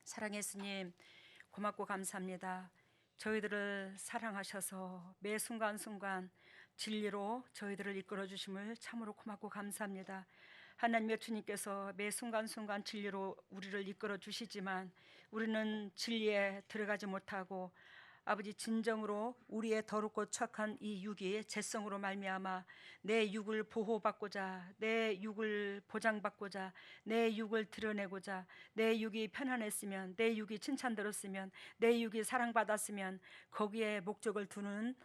사랑의 예수님, 고맙고 감사합니다. 저희들을 사랑하셔서 매 순간순간 진리로 저희들을 이끌어 주심을 참으로 고맙고 감사합니다. 하나님의 주님께서 매 순간순간 진리로 우리를 이끌어 주시지만 우리는 진리에 들어가지 못하고 아버지, 진정으로 우리의 더럽고 추악한 이 육이 죄성으로 말미암아 내 육을 보호받고자, 내 육을 보장받고자, 내 육을 드러내고자, 내 육이 편안했으면, 내 육이 칭찬들었으면, 내 육이 사랑받았으면 거기에 목적을 두는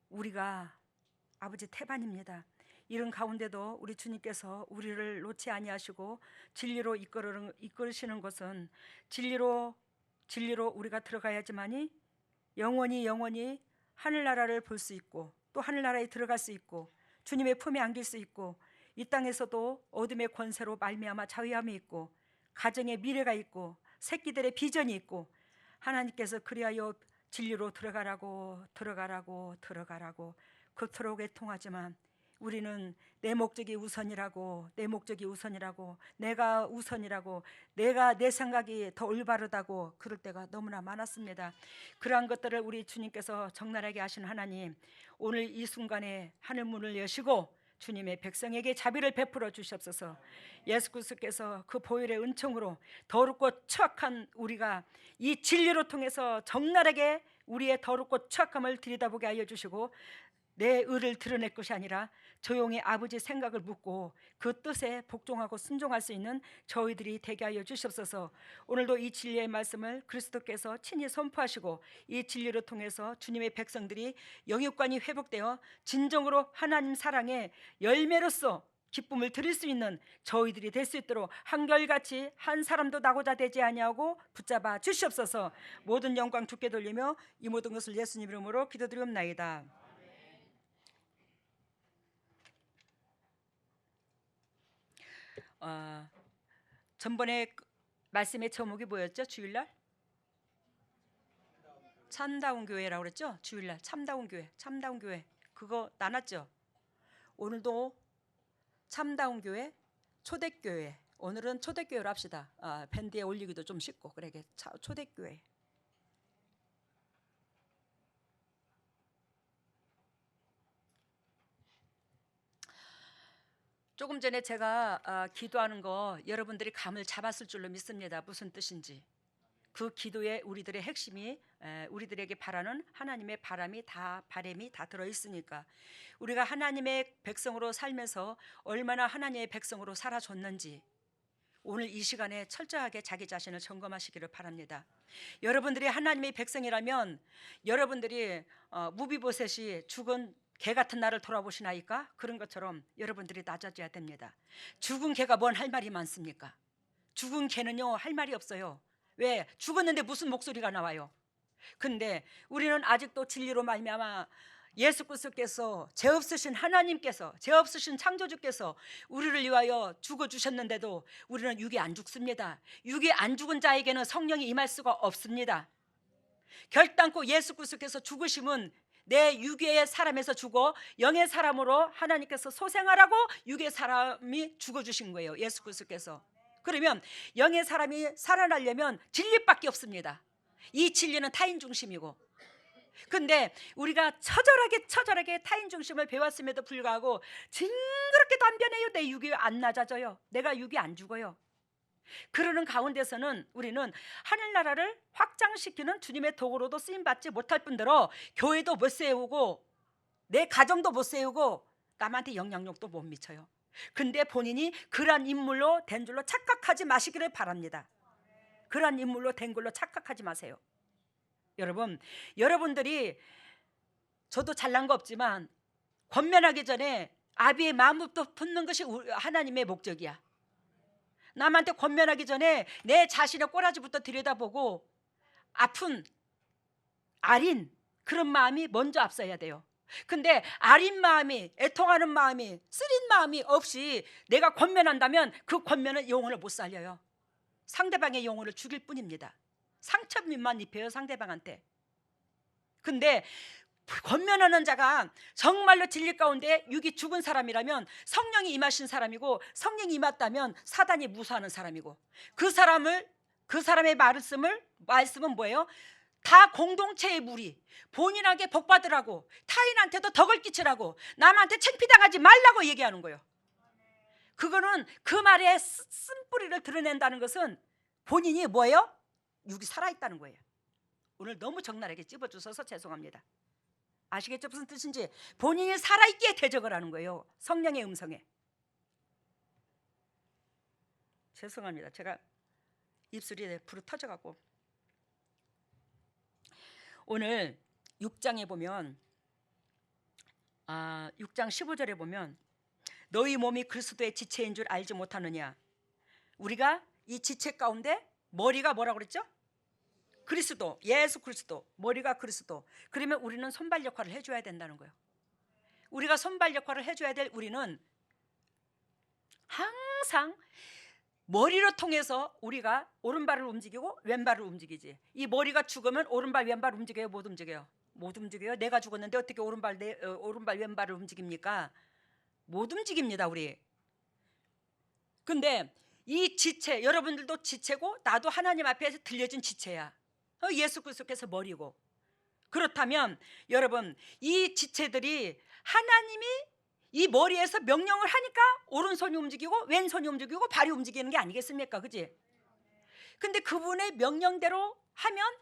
우리가 아버지 태반입니다. 이런 가운데도 우리 주님께서 우리를 놓지 아니하시고 진리로 이끌으시는 것은 진리로 우리가 들어가야지만이 영원히 하늘나라를 볼 수 있고, 또 하늘나라에 들어갈 수 있고, 주님의 품에 안길 수 있고, 이 땅에서도 어둠의 권세로 말미암아 자유함이 있고, 가정의 미래가 있고, 새끼들의 비전이 있고, 하나님께서 그리하여 진리로 들어가라고 그토록 애통하지만 우리는 내 목적이 우선이라고, 내가 우선이라고, 내 생각이 더 올바르다고 그럴 때가 너무나 많았습니다. 그러한 것들을 우리 주님께서 적나라하게 하신 하나님, 오늘 이 순간에 하늘 문을 여시고 주님의 백성에게 자비를 베풀어 주시옵소서. 예수 그리스도께서 그 보혈의 은총으로 더럽고 추악한 우리가 이 진리로 통해서 적나라하게 우리의 더럽고 추악함을 들여다보게 하여 주시고, 내 의를 드러낼 것이 아니라 조용히 아버지 생각을 묻고 그 뜻에 복종하고 순종할 수 있는 저희들이 되게 하여 주시옵소서. 오늘도 이 진리의 말씀을 그리스도께서 친히 선포하시고 이 진리를 통해서 주님의 백성들이 영육관이 회복되어 진정으로 하나님 사랑의 열매로서 기쁨을 드릴 수 있는 저희들이 될 수 있도록 한결같이 한 사람도 나고자 되지 아니하고 붙잡아 주시옵소서. 모든 영광 주께 돌리며 이 모든 것을 예수님 이름으로 기도드리옵나이다. 전번에 말씀의 제목이 뭐였죠? 주일날 참다운 교회라고 그랬죠? 주일날 참다운 교회 그거 나눴죠? 오늘도 참다운 교회, 초대교회. 오늘은 초대교회로 합시다. 밴드에 올리기도 좀 쉽고 그래. 초대교회. 조금 전에 제가 기도하는 거 여러분들이 감을 잡았을 줄로 믿습니다. 무슨 뜻인지. 그 기도에 우리들의 핵심이 우리들에게 바라는 하나님의 바람이 다 들어있으니까, 우리가 하나님의 백성으로 살면서 얼마나 하나님의 백성으로 살아줬는지 오늘 이 시간에 철저하게 자기 자신을 점검하시기를 바랍니다. 여러분들이 하나님의 백성이라면 여러분들이 무비보셋이 죽은 개 같은 나를 돌아보시나이까? 그런 것처럼 여러분들이 낮아져야 됩니다. 죽은 개가 뭔 할 말이 많습니까? 죽은 개는요 할 말이 없어요. 왜? 죽었는데 무슨 목소리가 나와요? 근데 우리는 아직도 진리로 말미암아 예수 그리스도께서 죄 없으신 하나님께서, 죄 없으신 창조주께서 우리를 위하여 죽어주셨는데도 우리는 육이 안 죽습니다. 육이 안 죽은 자에게는 성령이 임할 수가 없습니다. 결단코 예수 그리스도께서 죽으심은 내 육의 사람에서 죽어 영의 사람으로 하나님께서 소생하라고 육의 사람이 죽어주신 거예요. 예수 그리스도께서. 그러면 영의 사람이 살아나려면 진리밖에 없습니다. 이 진리는 타인 중심이고, 근데 우리가 처절하게 타인 중심을 배웠음에도 불구하고 징그럽게도 안 변해요. 내 육이 안 낮아져요. 내가 육이 안 죽어요. 그러는 가운데서는 우리는 하늘나라를 확장시키는 주님의 도구로도 쓰임받지 못할 뿐더러 교회도 못 세우고 내 가정도 못 세우고 남한테 영향력도 못 미쳐요. 근데 본인이 그러한 인물로 된 줄로 착각하지 마시기를 바랍니다. 그러한 인물로 된 걸로 착각하지 마세요. 여러분들이, 저도 잘난 거 없지만 권면하기 전에 아비의 마음부터 품는 것이 하나님의 목적이야. 남한테 권면하기 전에 내 자신의 꼬라지부터 들여다보고 아픈 아린 그런 마음이 먼저 앞서야 돼요. 근데 아린 마음이, 애통하는 마음이, 쓰린 마음이 없이 내가 권면한다면 그 권면은 영혼을 못 살려요. 상대방의 영혼을 죽일 뿐입니다. 상처만 입혀요, 상대방한테. 근데 권면하는 자가 정말로 진리 가운데 육이 죽은 사람이라면 성령이 임하신 사람이고, 성령이 임했다면 사단이 무수하는 사람이고, 그 사람을 그 사람의 말씀은 뭐예요? 다 공동체의 무리. 본인에게 복 받으라고, 타인한테도 덕을 끼치라고, 남한테 창피당하지 말라고 얘기하는 거예요. 그거는 그 말에 쓴뿌리를 드러낸다는 것은 본인이 뭐예요? 육이 살아있다는 거예요. 오늘 너무 적나라하게 찝어주셔서 죄송합니다. 아시겠죠? 무슨 뜻인지. 본인이 살아있기에 대적을 하는 거예요. 성령의 음성에. 죄송합니다. 제가 입술이 불어 터져갖고. 오늘 6장에 보면 6장 15절에 보면 너희 몸이 그리스도의 지체인 줄 알지 못하느냐. 우리가 이 지체 가운데 머리가 뭐라고 그랬죠? 그리스도, 예수 그리스도. 머리가 그리스도. 그러면 우리는 손발 역할을 해줘야 된다는 거예요. 우리가 손발 역할을 해줘야 될 우리는 항상 머리로 통해서 우리가 오른발을 움직이고 왼발을 움직이지. 이 머리가 죽으면 오른발 왼발 움직여요? 못 움직여요? 못 움직여요. 내가 죽었는데 어떻게 오른발 왼발을 움직입니까? 못 움직입니다. 우리. 근데 이 지체, 여러분들도 지체고 나도 하나님 앞에서 들려진 지체야. 예수 그리스도께서 머리고. 그렇다면 여러분, 이 지체들이 하나님이 이 머리에서 명령을 하니까 오른손이 움직이고 왼손이 움직이고 발이 움직이는 게 아니겠습니까? 그지? 근데 그분의 명령대로 하면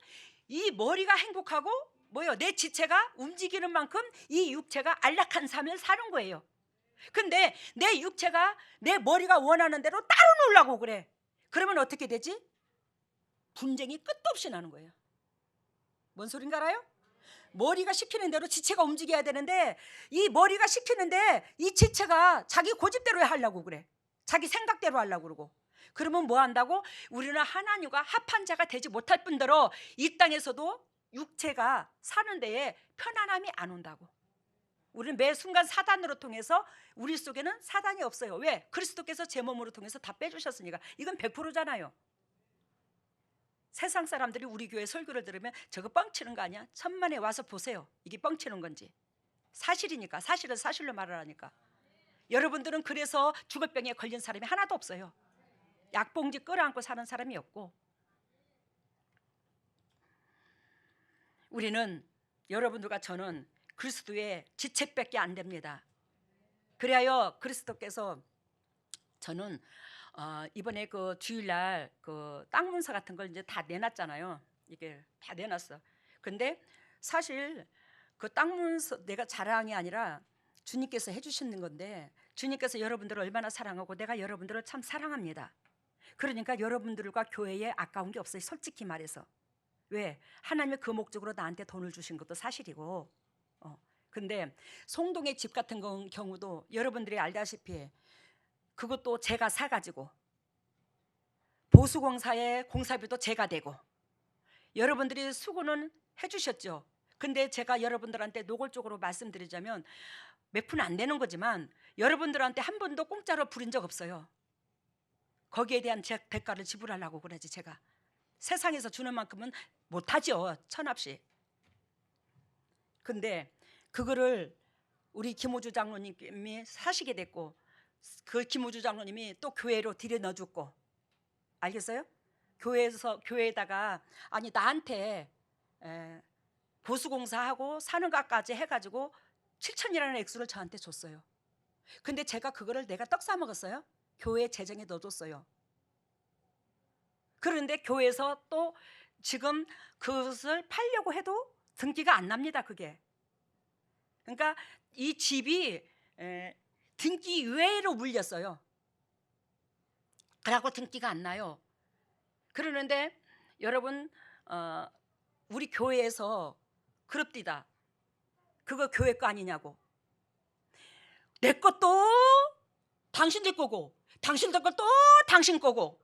이 머리가 행복하고 뭐예요? 내 지체가 움직이는 만큼 이 육체가 안락한 삶을 사는 거예요. 근데 내 육체가 내 머리가 원하는 대로 따로 놀라고 그래. 그러면 어떻게 되지? 분쟁이 끝도 없이 나는 거예요. 뭔 소린가 알아요? 머리가 시키는 대로 지체가 움직여야 되는데 이 머리가 시키는데 이 지체가 자기 고집대로 하려고 그래. 자기 생각대로 하려고 그러고. 그러면 뭐 한다고? 우리는 하나님과 합한 자가 되지 못할 뿐더러 이 땅에서도 육체가 사는 데에 편안함이 안 온다고. 우리는 매 순간 사단으로 통해서 우리 속에는 사단이 없어요. 왜? 그리스도께서 제 몸으로 통해서 다 빼주셨으니까. 이건 100%잖아요. 세상 사람들이 우리 교회 설교를 들으면 저거 뻥치는 거 아니야? 천만에 와서 보세요. 이게 뻥치는 건지. 사실이니까. 사실은 사실로 말을 하니까. 여러분들은 그래서 죽을 병에 걸린 사람이 하나도 없어요. 약봉지 끌어안고 사는 사람이 없고. 우리는, 여러분들과 저는 그리스도의 지체밖에 안 됩니다. 그래야 그리스도께서, 저는 이번에 그 주일날 그 땅 문서 같은 걸 이제 다 내놨잖아요. 이게 다 내놨어. 근데 사실 그 땅 문서 내가 자랑이 아니라 주님께서 해주시는 건데, 주님께서 여러분들을 얼마나 사랑하고 내가 여러분들을 참 사랑합니다. 그러니까 여러분들과 교회에 아까운 게 없어요. 솔직히 말해서. 왜? 하나님의 그 목적으로 나한테 돈을 주신 것도 사실이고. 근데 송동의 집 같은 경우도 여러분들이 알다시피 그것도 제가 사가지고 보수공사의 공사비도 제가 대고 여러분들이 수고는 해주셨죠. 근데 제가 여러분들한테 노골적으로 말씀드리자면 몇 푼 안 되는 거지만 여러분들한테 한 번도 공짜로 부린 적 없어요. 거기에 대한 제 대가를 지불하려고 그러지. 제가 세상에서 주는 만큼은 못하죠. 천합씩. 근데 그거를 우리 김호주 장로님이 사시게 됐고, 그 김호주 장로님이 또 교회로 들여 넣어줬고. 알겠어요? 교회에다가 아니 나한테 보수공사하고 사는 것까지 해가지고 7천이라는 액수를 저한테 줬어요. 근데 제가 그거를 내가 떡 싸먹었어요. 교회 재정에 넣어줬어요. 그런데 교회에서 또 지금 그것을 팔려고 해도 등기가 안 납니다. 그게. 그러니까 이 집이 등기 외로 물렸어요. 그러고 등기가 안 나요. 그러는데 여러분, 우리 교회에서 그럽디다. 그거 교회 거 아니냐고. 내 것도 당신들 거고 당신들 것도 당신 거고.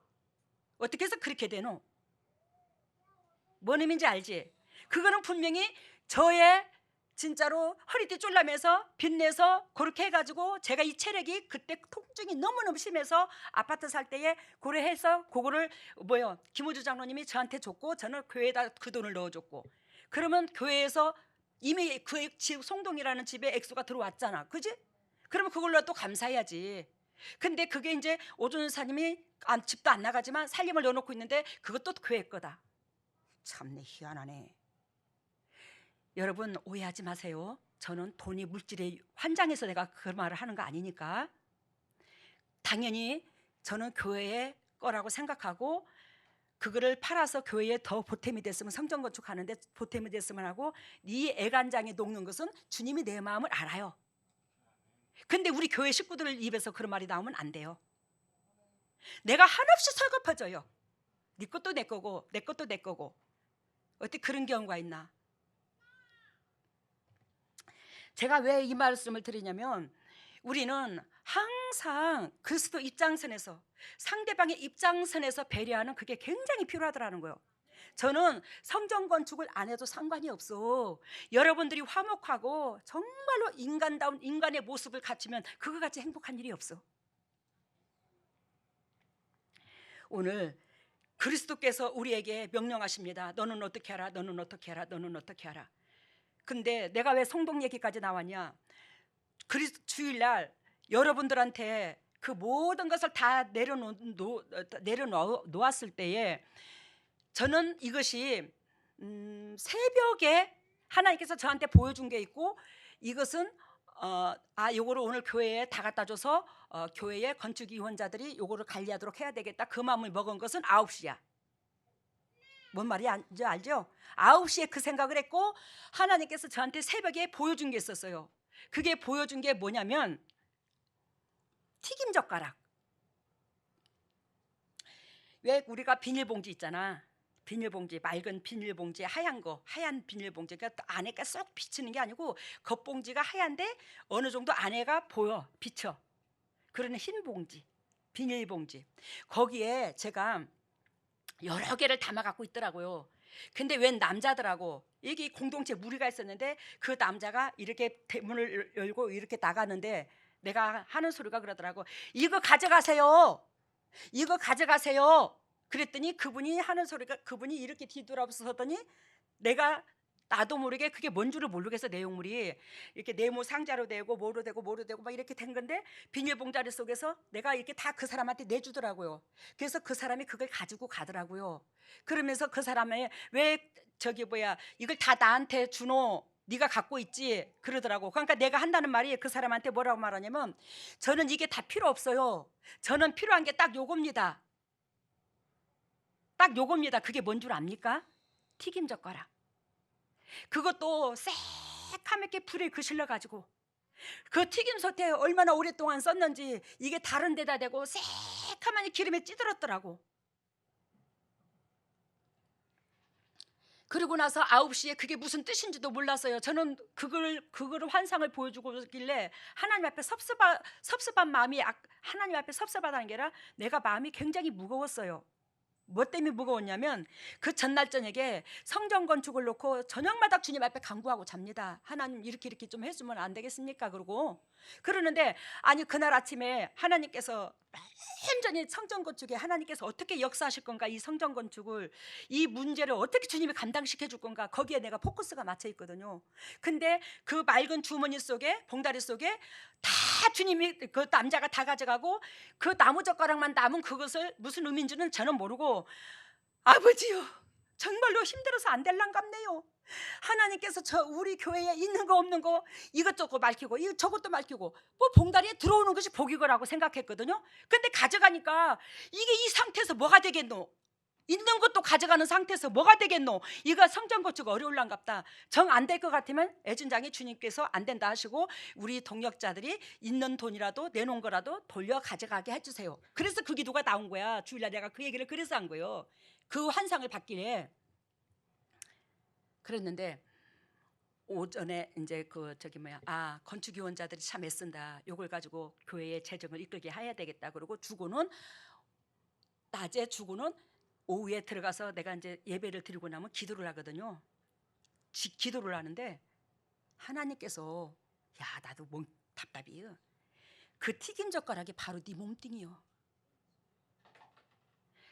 어떻게 해서 그렇게 되노? 뭔 의미인지 알지? 그거는 분명히 저의 진짜로 허리띠 쫄라매서 빚내서 그렇게 해가지고 제가 이 체력이 그때 통증이 너무너무 심해서 아파트 살 때에 고려해서 그거를 김호주 장로님이 저한테 줬고 저는 교회에다 그 돈을 넣어줬고. 그러면 교회에서 이미 그 집 송동이라는 집에 액수가 들어왔잖아. 그지? 그러면 그걸로 또 감사해야지. 근데 그게 이제 오전사님이 집도 안 나가지만 살림을 넣어놓고 있는데 그것도 교회 거다. 참내 희한하네. 여러분 오해하지 마세요. 저는 돈이 물질의 환장해서 내가 그 말을 하는 거 아니니까. 당연히 저는 교회의 거라고 생각하고 그거를 팔아서 교회에 더 보탬이 됐으면 성전 건축하는데 보탬이 됐으면 하고 네 애간장에 녹는 것은 주님이 내 마음을 알아요. 근데 우리 교회 식구들 입에서 그런 말이 나오면 안 돼요. 내가 한없이 설거퍼져요. 네 것도 내 거고 내 것도 내 거고. 어떻게 그런 경우가 있나. 제가 왜 이 말씀을 드리냐면 우리는 항상 그리스도 입장선에서 상대방의 입장선에서 배려하는 그게 굉장히 필요하더라는 거예요. 저는 성전 건축을 안 해도 상관이 없어. 여러분들이 화목하고 정말로 인간다운 인간의 모습을 갖추면 그거 같이 행복한 일이 없어. 오늘 그리스도께서 우리에게 명령하십니다. 너는 어떻게 하라, 너는 어떻게 하라, 너는 어떻게 하라. 근데 내가 왜 성동 얘기까지 나왔냐. 주일날 여러분들한테 그 모든 것을 다 내려놓았을 때에 저는 이것이 새벽에 하나님께서 저한테 보여준 게 있고 이것은 요거를 오늘 교회에 다 갖다 줘서 교회의 건축위원자들이 요거를 관리하도록 해야 되겠다. 그 마음을 먹은 것은 9시야. 뭔 말인지 알죠? 9시에 그 생각을 했고 하나님께서 저한테 새벽에 보여준 게 있었어요. 그게 보여준 게 뭐냐면 튀김젓가락. 왜 우리가 비닐봉지 있잖아. 비닐봉지, 맑은 비닐봉지, 하얀 거, 하얀 비닐봉지. 그러니까 안에가 쏙 비치는 게 아니고 겉봉지가 하얀데 어느 정도 안에가 보여, 비쳐. 그러는 흰 봉지, 비닐봉지. 거기에 제가 여러 개를 담아 갖고 있더라고요. 근데 웬 남자들하고 이게 공동체 무리가 있었는데 그 남자가 이렇게 대문을 열고 이렇게 나가는데 내가 하는 소리가 그러더라고. 이거 가져가세요. 이거 가져가세요. 그랬더니 그분이 하는 소리가 그분이 이렇게 뒤돌아서더니 내가 나도 모르게 그게 뭔 줄을 모르겠어. 내용물이 이렇게 네모 상자로 되고 뭐로 되고 막 이렇게 된 건데 비닐봉다리 속에서 내가 이렇게 다 그 사람한테 내주더라고요. 그래서 그 사람이 그걸 가지고 가더라고요. 그러면서 그 사람이 왜 이걸 다 나한테 주노 네가 갖고 있지 그러더라고. 그러니까 내가 한다는 말이 그 사람한테 뭐라고 말하냐면 저는 이게 다 필요 없어요. 저는 필요한 게 딱 요겁니다. 딱 요겁니다. 그게 뭔 줄 압니까? 튀김젓가락. 그것도 새카맣게 불에 그실러가지고 그 튀김솥에 얼마나 오랫동안 썼는지 이게 다른 데다 대고 새카맣게 기름에 찌들었더라고. 그러고 나서 9시에 그게 무슨 뜻인지도 몰랐어요. 저는 그거를 환상을 보여주고 있길래 하나님 앞에 섭섭한 마음이 하나님 앞에 섭섭하다는 게 아니라 내가 마음이 굉장히 무거웠어요. 뭐 때문에 무거웠냐면 그 전날 저녁에 성전 건축을 놓고 저녁마다 주님 앞에 간구하고 잡니다. 하나님 이렇게 좀 해주면 안 되겠습니까? 그러는데 아니 그날 아침에 하나님께서 완전히 성전 건축에 하나님께서 어떻게 역사하실 건가, 이 성전 건축을 이 문제를 어떻게 주님이 감당시켜 줄 건가, 거기에 내가 포커스가 맞춰 있거든요. 근데 그 맑은 주머니 속에 봉다리 속에 다 주님이 그 남자가 다 가져가고 그 나무젓가락만 남은 그것을 무슨 의미인지는 저는 모르고 아버지요 정말로 힘들어서 안 될랑갑네요. 하나님께서 우리 교회에 있는 거 없는 거 이것저것 밝히고 저것도 밝히고 뭐 봉다리에 들어오는 것이 복이거라고 생각했거든요. 근데 가져가니까 이게 이 상태에서 뭐가 되겠노? 있는 것도 가져가는 상태에서 뭐가 되겠노? 이거 성전 건축 어려울랑갑다. 정 안 될 것 같으면 애진장에 주님께서 안 된다 하시고 우리 동역자들이 있는 돈이라도 내놓은 거라도 돌려 가져가게 해주세요. 그래서 그 기도가 나온 거야. 주일날 내가 그 얘기를 그래서 한 거예요. 그 환상을 받기에. 그랬는데 오전에 이제 건축위원자들이 참 애쓴다. 요걸 가지고 교회의 재정을 이끌게 해야 되겠다. 그러고 낮에 주고는 오후에 들어가서 내가 이제 예배를 드리고 나면 기도를 하거든요. 기도를 하는데 하나님께서 야 나도 몸 답답이요. 그 튀김 젓가락이 바로 네 몸뚱이요.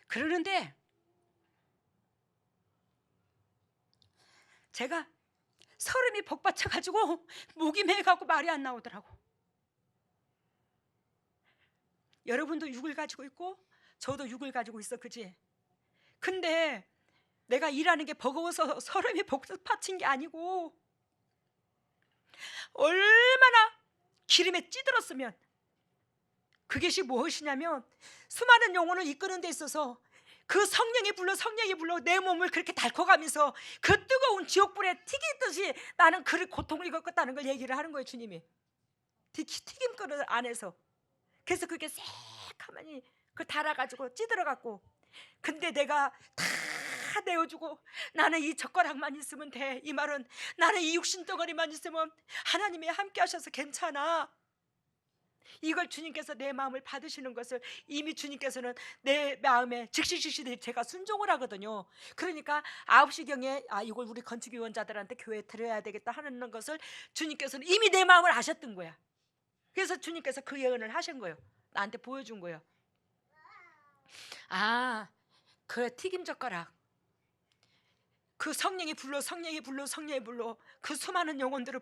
그러는데 제가 서름이 복받쳐가지고 목이 메가고 말이 안 나오더라고. 여러분도 육을 가지고 있고 저도 육을 가지고 있어, 그지? 근데 내가 일하는 게 버거워서 서름이 복받친 게 아니고 얼마나 기름에 찌들었으면, 그것이 무엇이냐면 수많은 영혼을 이끄는 데 있어서 그 성령이 불러 내 몸을 그렇게 닳아가면서 그 뜨거운 지옥불에 튀기듯이 나는 그 고통을 겪었다는 걸 얘기를 하는 거예요, 주님이. 튀김그릇 안에서. 그래서 그게 새카만이 그 달아가지고 찌들어갖고, 근데 내가 다 내어주고 나는 이 젓가락만 있으면 돼. 이 말은 나는 이 육신 덩어리만 있으면 하나님이 함께 하셔서 괜찮아. 이걸 주님께서 내 마음을 받으시는 것을 이미 주님께서는 내 마음에 즉시 제가 순종을 하거든요. 그러니까 9시경에 이걸 우리 건축위원자들한테 교회에 드려야 되겠다 하는 것을 주님께서는 이미 내 마음을 아셨던 거야. 그래서 주님께서 그 예언을 하신 거예요. 나한테 보여준 거예요. 그래, 튀김젓가락. 그 성령이 불러 그 수많은 영혼들을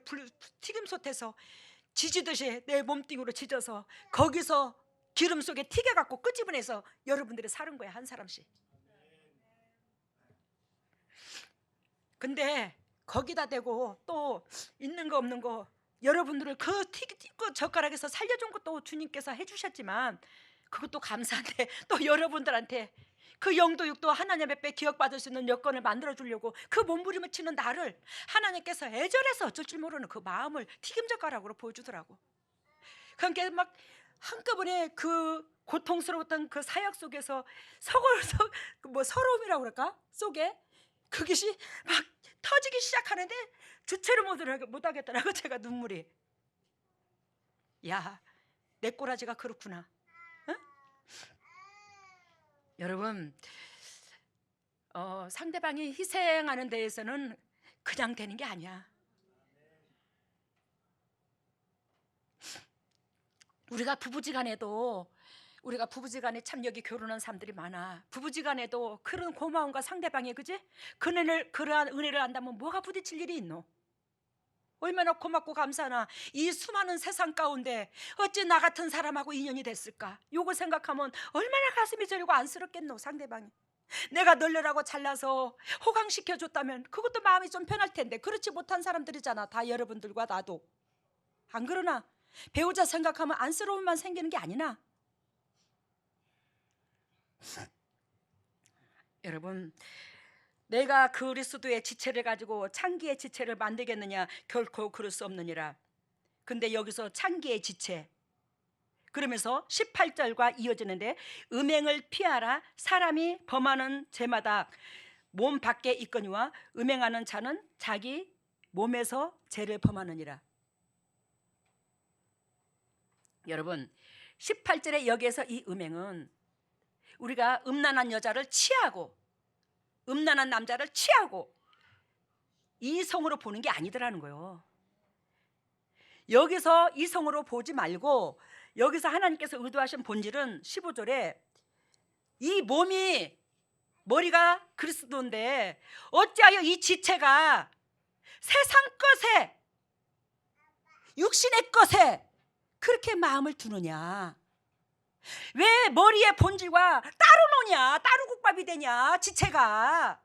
튀김솥에서 지지듯이 내 몸뚱이로 지져서 거기서 기름 속에 튀겨갖고 끄집어내서 여러분들이 사는 거야, 한 사람씩. 근데 거기다 대고 또 있는 거 없는 거 여러분들을 그 젓가락에서 살려준 것도 주님께서 해주셨지만 그것도 감사한데 또 여러분들한테 그 영도육도 하나님의 배 기억받을 수 있는 여건을 만들어주려고 그 몸부림을 치는 나를 하나님께서 애절해서 어쩔 줄 모르는 그 마음을 튀김젓가락으로 보여주더라고. 그러니까 막 한꺼번에 그 고통스러웠던 그 사역 속에서 서러움이라고 그럴까? 속에 그것이 막 터지기 시작하는데 주체를 못하겠더라고. 제가 눈물이. 야, 내 꼬라지가 그렇구나. 응? 여러분, 상대방이 희생하는 데에서는 그냥 되는 게 아니야. 우리가 부부지간에도 참 여기 결혼한 사람들이 많아. 부부지간에도 그런 고마움과 상대방의 그지? 그러한 은혜를 안다면 뭐가 부딪힐 일이 있노? 얼마나 고맙고 감사하나. 이 수많은 세상 가운데 어찌 나 같은 사람하고 인연이 됐을까? 요거 생각하면 얼마나 가슴이 저리고 안쓰럽겠노. 상대방이 내가 널널하고 잘나서 호강시켜줬다면 그것도 마음이 좀 편할 텐데 그렇지 못한 사람들이잖아. 다 여러분들과 나도. 안 그러나? 배우자 생각하면 안쓰러움만 생기는 게 아니나? 여러분, 내가 그리스도의 지체를 가지고 창기의 지체를 만들겠느냐? 결코 그럴 수 없느니라. 근데 여기서 창기의 지체, 그러면서 18절과 이어지는데 음행을 피하라. 사람이 범하는 죄마다 몸 밖에 있거니와 음행하는 자는 자기 몸에서 죄를 범하느니라. 여러분, 18절에 여기에서 이 음행은 우리가 음란한 여자를 취하고 음란한 남자를 취하고 이성으로 보는 게 아니더라는 거예요. 여기서 이성으로 보지 말고 여기서 하나님께서 의도하신 본질은 15절에 이 몸이 머리가 그리스도인데 어찌하여 이 지체가 세상 것에 육신의 것에 그렇게 마음을 두느냐? 왜 머리의 본질과 따로 노냐? 따로 국밥이 되냐? 지체가.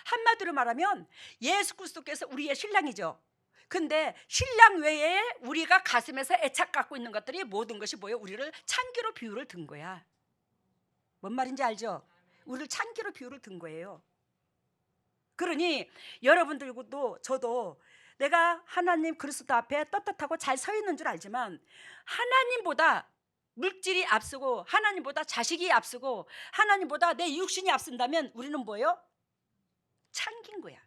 한마디로 말하면 예수 그리스도께서 우리의 신랑이죠. 근데 신랑 외에 우리가 가슴에서 애착 갖고 있는 것들이 모든 것이 뭐예요? 우리를 창기로 비유를 든 거야. 뭔 말인지 알죠? 우리를 창기로 비유를 든 거예요. 그러니 여러분들도 저도 내가 하나님 그리스도 앞에 떳떳하고 잘 서 있는 줄 알지만 하나님보다 물질이 앞서고 하나님보다 자식이 앞서고 하나님보다 내 육신이 앞선다면 우리는 뭐예요? 창기인 거야.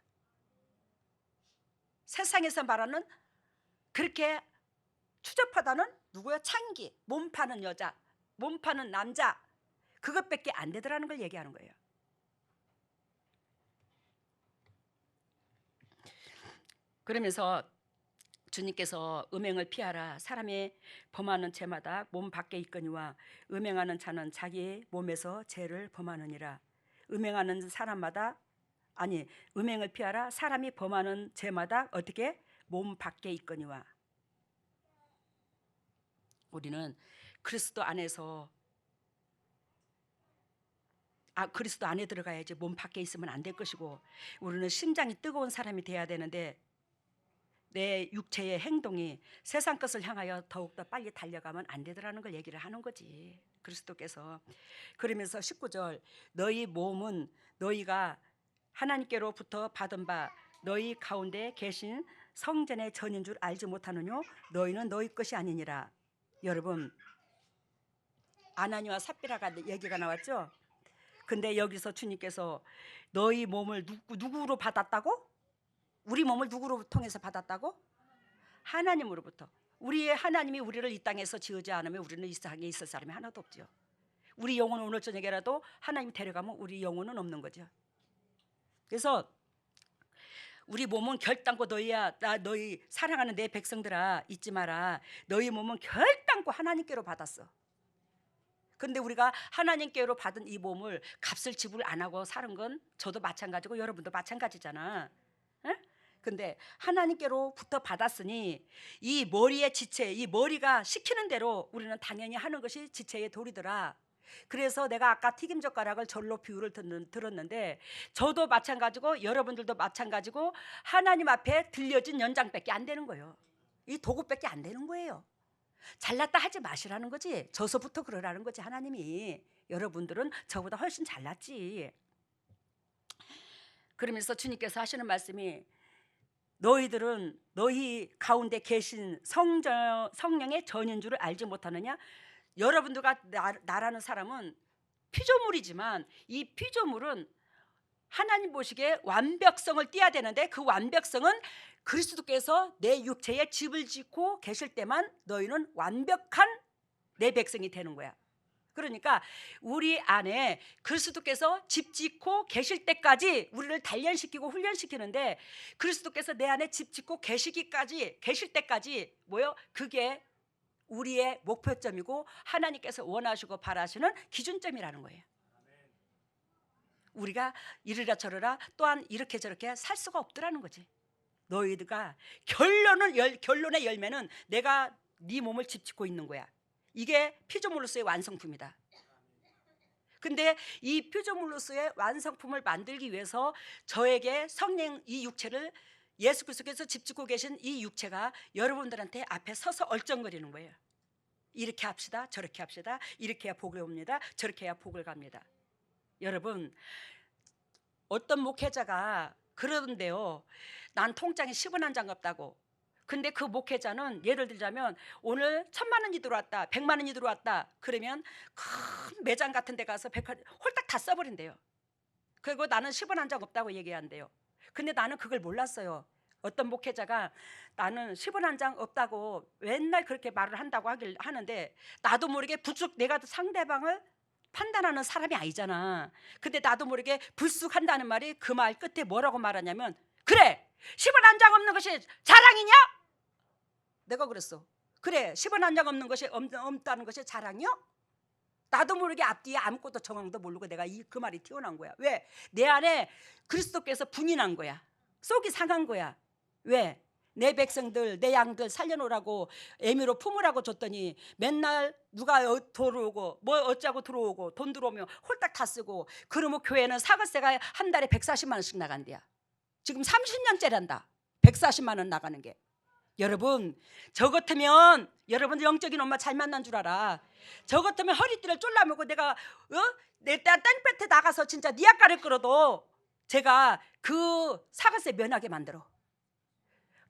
세상에서 말하는 그렇게 추접하다는 누구야? 창기, 몸 파는 여자, 몸 파는 남자, 그것밖에 안 되더라는 걸 얘기하는 거예요. 그러면서 주님께서 음행을 피하라. 사람이 범하는 죄마다 몸 밖에 있거니와 음행하는 자는 자기 몸에서 죄를 범하느니라. 음행하는 사람마다 음행을 피하라. 사람이 범하는 죄마다 어떻게? 몸 밖에 있거니와. 우리는 그리스도 안에서 그리스도 안에 들어가야지 몸 밖에 있으면 안 될 것이고, 우리는 심장이 뜨거운 사람이 돼야 되는데 내 육체의 행동이 세상 것을 향하여 더욱더 빨리 달려가면 안 되더라는 걸 얘기를 하는 거지, 그리스도께서. 그러면서 19절, 너희 몸은 너희가 하나님께로부터 받은 바 너희 가운데 계신 성전의 전인 줄 알지 못하느뇨? 너희는 너희 것이 아니니라. 여러분, 아나니와 삽비라가 얘기가 나왔죠. 근데 여기서 주님께서 너희 몸을 누구로 받았다고? 우리 몸을 누구로 통해서 받았다고? 하나님으로부터. 우리의 하나님이 우리를 이 땅에서 지으지 않으면 우리는 이 땅에 있을 사람이 하나도 없죠. 우리 영혼은 오늘 저녁에라도 하나님 데려가면 우리 영혼은 없는 거죠. 그래서 우리 몸은 결단코 너희 사랑하는 내 백성들아 잊지 마라. 너희 몸은 결단코 하나님께로 받았어. 근데 우리가 하나님께로 받은 이 몸을 값을 지불 안 하고 사는 건 저도 마찬가지고 여러분도 마찬가지잖아. 에? 근데 하나님께로부터 받았으니 이 머리의 지체, 이 머리가 시키는 대로 우리는 당연히 하는 것이 지체의 도리더라. 그래서 내가 아까 튀김젓가락을 절로 비유를 들었는데, 저도 마찬가지고 여러분들도 마찬가지고 하나님 앞에 들려진 연장밖에 안 되는 거예요. 이 도구밖에 안 되는 거예요. 잘났다 하지 마시라는 거지. 저서부터 그러라는 거지. 하나님이 여러분들은 저보다 훨씬 잘났지. 그러면서 주님께서 하시는 말씀이, 너희들은 너희 가운데 계신 성령의 전인 줄을 알지 못하느냐? 여러분들과 나라는 사람은 피조물이지만 이 피조물은 하나님 보시기에 완벽성을 띠어야 되는데, 그 완벽성은 그리스도께서 내 육체에 집을 짓고 계실 때만 너희는 완벽한 내 백성이 되는 거야. 그러니까 우리 안에 그리스도께서 집 짓고 계실 때까지 우리를 단련시키고 훈련시키는데, 그리스도께서 내 안에 집 짓고 계실 때까지 그게 우리의 목표점이고 하나님께서 원하시고 바라시는 기준점이라는 거예요. 우리가 이르라 저르라 또한 이렇게 저렇게 살 수가 없더라는 거지. 너희들과 결론의 열매는 내가 네 몸을 집짓고 있는 거야. 이게 피조물로서의 완성품이다. 근데 이 피조물로서의 완성품을 만들기 위해서 저에게 성령 이 육체를 예수 그리스도께서 집짓고 계신 이 육체가 여러분들한테 앞에 서서 얼쩡거리는 거예요. 이렇게 합시다, 저렇게 합시다. 이렇게 해야 복을 옵니다, 저렇게 해야 복을 갑니다. 여러분, 어떤 목회자가 그러던데요, 난 통장에 10원 한 장 없다고. 근데 그 목회자는 예를 들자면 오늘 1,000만 원이 들어왔다, 100만 원이 들어왔다. 그러면 큰 매장 같은 데 가서 홀딱 다 써버린대요. 그리고 나는 10원 한 장 없다고 얘기한대요. 근데 나는 그걸 몰랐어요. 어떤 목회자가 나는 10원 한 장 없다고 맨날 그렇게 말을 한다고 하는데, 나도 모르게 불쑥, 내가 상대방을 판단하는 사람이 아니잖아. 근데 나도 모르게 불쑥 한다는 말이 그 말 끝에 뭐라고 말하냐면, 그래 10원 한 장 없는 것이 자랑이냐? 내가 그랬어. 그래 10원 한 장 없는 것이 없다는 것이 자랑이요? 나도 모르게 앞뒤에 아무것도 정황도 모르고 내가 그 말이 튀어나온 거야. 왜? 내 안에 그리스도께서 분이 난 거야. 속이 상한 거야. 왜? 내 백성들, 내 양들 살려놓으라고 애미로 품으라고 줬더니 맨날 누가 들어오고 뭐 어쩌고 들어오고 돈 들어오면 홀딱 다 쓰고, 그러면 교회는 사과세가 한 달에 140만 원씩 나간대야. 지금 30년째란다 140만 원 나가는 게. 여러분, 저 같으면 여러분들 영적인 엄마 잘 만난 줄 알아. 저 같으면 허리띠를 졸라매고 내가 내 땡볕에 나가서 진짜 니아까를 끌어도 제가 그 사과세 면하게 만들어.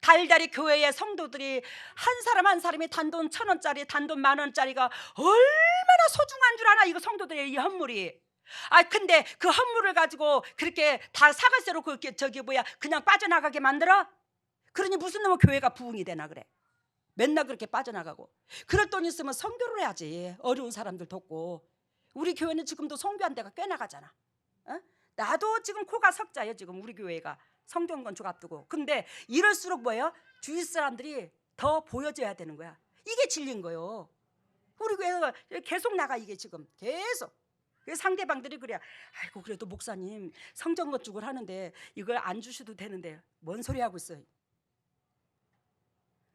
달달이 교회의 성도들이 한 사람 한 사람이 단돈 1,000원짜리, 단돈 10,000원짜리가 얼마나 소중한 줄 아나, 이거 성도들의 이 헌물이. 근데 그 헌물을 가지고 그렇게 다 사과세로 그렇게 그냥 빠져나가게 만들어? 그러니 무슨 놈의 교회가 부흥이 되나 그래. 맨날 그렇게 빠져나가고. 그럴 돈 있으면 선교를 해야지. 어려운 사람들 돕고. 우리 교회는 지금도 선교한 데가 꽤 나가잖아. 나도 지금 코가 석자예요. 지금 우리 교회가 성전 건축 앞두고. 근데 이럴수록 뭐예요? 주위 사람들이 더 보여줘야 되는 거야. 이게 진리인 거예요. 우리 교회가 계속 나가, 이게 지금 계속. 상대방들이 그래, 아이고 그래도 목사님 성전 건축을 하는데 이걸 안 주셔도 되는데 뭔 소리 하고 있어요.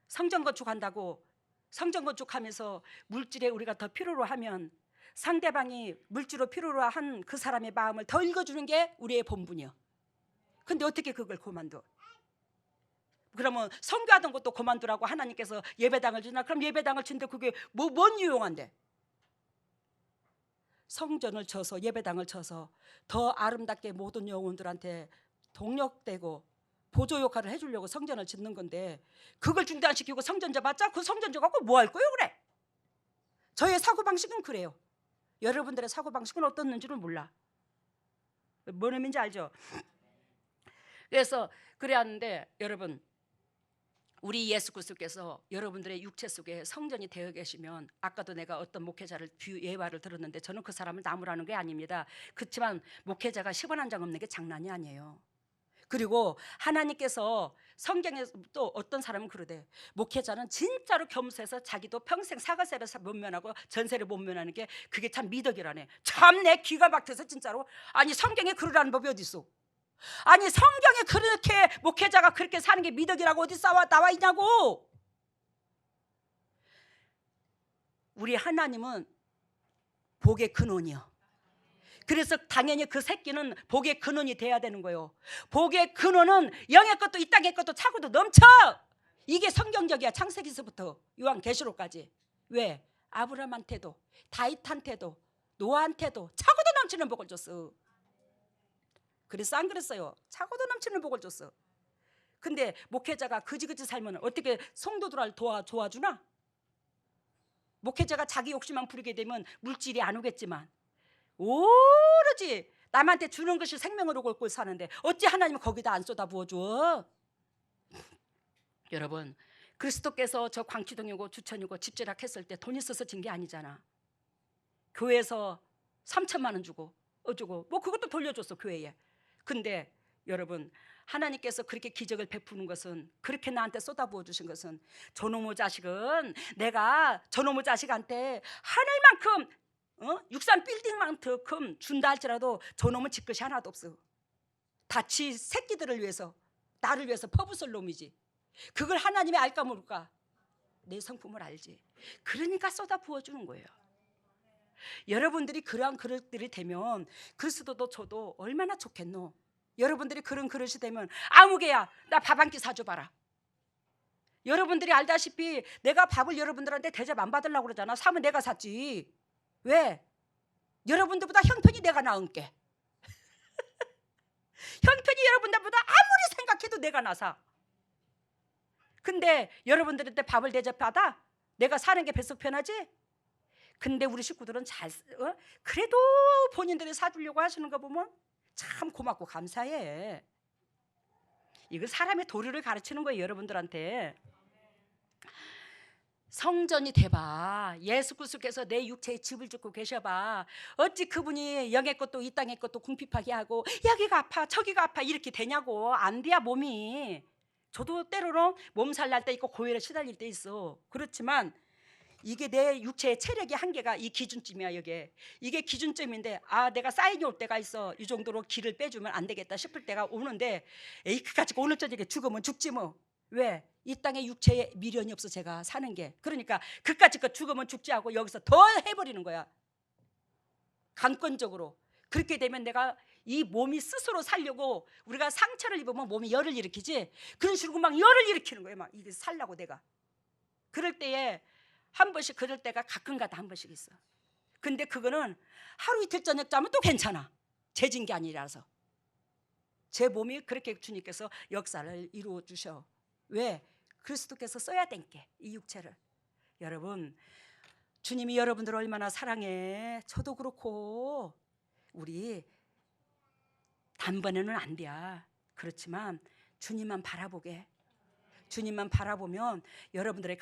성전 건축한다고 성전 건축하면서 물질에 우리가 더 필요로 하면 상대방이 물질로 필요로 한 그 사람의 마음을 더 읽어주는 게 우리의 본분이요. 근데 어떻게 그걸 그만둬? 그러면 선교하던 것도 그만두라고 하나님께서 예배당을 주나? 그럼 예배당을 준데 그게 뭔 유용한데? 성전을 쳐서 예배당을 쳐서 더 아름답게 모든 영혼들한테 동력되고 보조 역할을 해주려고 성전을 짓는 건데 그걸 중단시키고 성전져 봤자 그 성전져 갖고 뭐 할 거예요 그래? 저의 사고방식은 그래요. 여러분들의 사고방식은 어떻는지를 몰라. 뭔 의미인지 알죠? 그래서 그래야 하는데 여러분, 우리 예수 그리스도께서 여러분들의 육체 속에 성전이 되어 계시면, 아까도 내가 어떤 목회자를 예화를 들었는데 저는 그 사람을 나무라는 게 아닙니다. 그렇지만 목회자가 10원 한 장 없는 게 장난이 아니에요. 그리고 하나님께서 성경에 또 어떤 사람은 그러대. 목회자는 진짜로 겸손해서 자기도 평생 사과세를 못 면하고 전세를 못 면하는 게 그게 참 미덕이라네. 참 내 귀가 막혀서 진짜로. 아니 성경에 그러라는 법이 어디 있어? 아니 성경에 그렇게 목회자가 그렇게 사는 게 미덕이라고 어디 나와 있냐고. 우리 하나님은 복의 근원이요. 그래서 당연히 그 새끼는 복의 근원이 돼야 되는 거예요. 복의 근원은 영의 것도 이 땅의 것도 차고도 넘쳐. 이게 성경적이야. 창세기서부터 요한계시록까지. 왜? 아브라함한테도 다윗한테도 노아한테도 차고도 넘치는 복을 줬어. 그래서 안 그랬어요? 차고도 넘치는 복을 줬어. 근데 목회자가 그지그지 살면 어떻게 성도들을 도와주나? 목회자가 자기 욕심만 부리게 되면 물질이 안 오겠지만 오로지 남한테 주는 것이 생명으로 걸고 사는데 어찌 하나님은 거기다 안 쏟아부어줘? 여러분, 그리스도께서 저 광치동이고 주천이고 집지락 했을 때 돈 있어서 진 게 아니잖아. 교회에서 3천만 원 주고 어주고 뭐 그것도 돌려줬어 교회에. 근데 여러분, 하나님께서 그렇게 기적을 베푸는 것은, 그렇게 나한테 쏟아부어 주신 것은, 저놈의 자식은 내가 저놈의 자식한테 하늘만큼 육산 빌딩만큼 준다 할지라도 저놈은 집것이 하나도 없어. 다 지 새끼들을 위해서, 나를 위해서 퍼붓을 놈이지. 그걸 하나님이 알까 모를까? 내 성품을 알지. 그러니까 쏟아부어 주는 거예요. 여러분들이 그러한 그릇들이 되면 그리스도도 저도 얼마나 좋겠노. 여러분들이 그런 그릇이 되면 아무개야 나 밥 한 끼 사줘봐라. 여러분들이 알다시피 내가 밥을 여러분들한테 대접 안 받으려고 그러잖아. 사면 내가 샀지. 왜? 여러분들보다 형편이 내가 나은게. 형편이 여러분들보다 아무리 생각해도 내가 나사. 근데 여러분들한테 밥을 대접하다 내가 사는 게 뱃속 편하지? 근데 우리 식구들은 그래도 본인들이 사주려고 하시는 거 보면 참 고맙고 감사해. 이거 사람의 도리를 가르치는 거예요. 여러분들한테. 성전이 돼봐. 예수 그리스도께서 내 육체에 집을 짓고 계셔봐. 어찌 그분이 영의 것도 이 땅의 것도 궁핍하게 하고 여기가 아파 저기가 아파 이렇게 되냐고. 안 돼야 몸이. 저도 때로는 몸살 날 때 있고 고열에 시달릴 때 있어. 그렇지만 이게 내 육체의 체력의 한계가 이 기준점이야. 이게 기준점인데 내가 사인이 올 때가 있어. 이 정도로 기를 빼주면 안 되겠다 싶을 때가 오는데 에이 그까짓 오늘 저녁에 죽으면 죽지 뭐. 왜? 이 땅에 육체에 미련이 없어 제가 사는 게. 그러니까 그까짓 거 죽으면 죽지 하고 여기서 더 해버리는 거야. 강권적으로. 그렇게 되면 내가 이 몸이 스스로 살려고, 우리가 상처를 입으면 몸이 열을 일으키지, 그런 식으로 막 열을 일으키는 거예요. 막 이게 살라고 내가. 그럴 때에 한 번씩 그럴 때가 가끔가다 한 번씩 있어. 근데 그거는 하루 이틀 저녁 자면 또 괜찮아. 재진 게 아니라서. 제 몸이 그렇게 주님께서 역사를 이루어 주셔. 왜? 그리스도께서 써야 된게 이 육체를. 여러분, 주님이 여러분들을 얼마나 사랑해. 저도 그렇고. 우리 단번에는 안 돼. 그렇지만 주님만 바라보게. 주님만 바라보면 여러분들의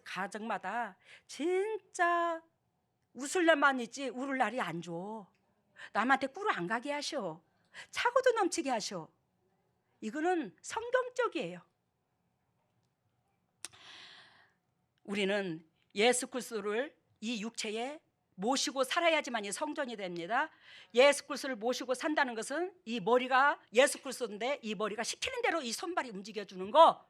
가정마다 진짜 웃을 날만 있지 울을 날이 안 줘. 남한테 꿀을 안 가게 하셔. 차고도 넘치게 하셔. 이거는 성경적이에요. 우리는 예수 그리스도를 이 육체에 모시고 살아야지만이 성전이 됩니다. 예수 그리스도를 모시고 산다는 것은 이 머리가 예수 그리스도인데 이 머리가 시키는 대로 이 손발이 움직여주는 거.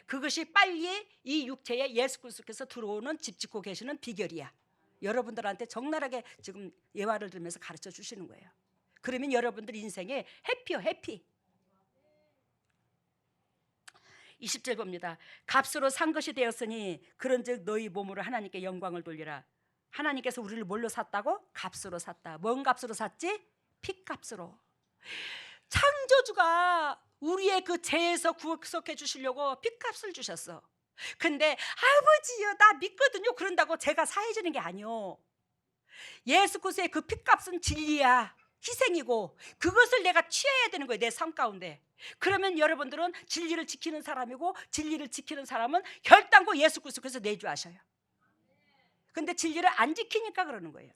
그것이 빨리 이 육체에 예수 그리스도께서 들어오는 집 짓고 계시는 비결이야. 여러분들한테 적나라하게 지금 예화를 들으면서 가르쳐 주시는 거예요. 그러면 여러분들 인생에 해피요, 해피. 20절 봅니다. 값으로 산 것이 되었으니 그런즉 너희 몸으로 하나님께 영광을 돌리라. 하나님께서 우리를 뭘로 샀다고? 값으로 샀다. 뭔 값으로 샀지? 피값으로. 창조주가 우리의 그 죄에서 구속해 주시려고 피값을 주셨어. 근데 아버지요 나 믿거든요 그런다고 제가 사해지는 게 아니요. 예수 그리스도의 그 피값은 진리야. 희생이고 그것을 내가 취해야 되는 거예요. 내 삶 가운데. 그러면 여러분들은 진리를 지키는 사람이고 진리를 지키는 사람은 결단코 예수 그리스도께서 내주하셔요. 근데 진리를 안 지키니까 그러는 거예요.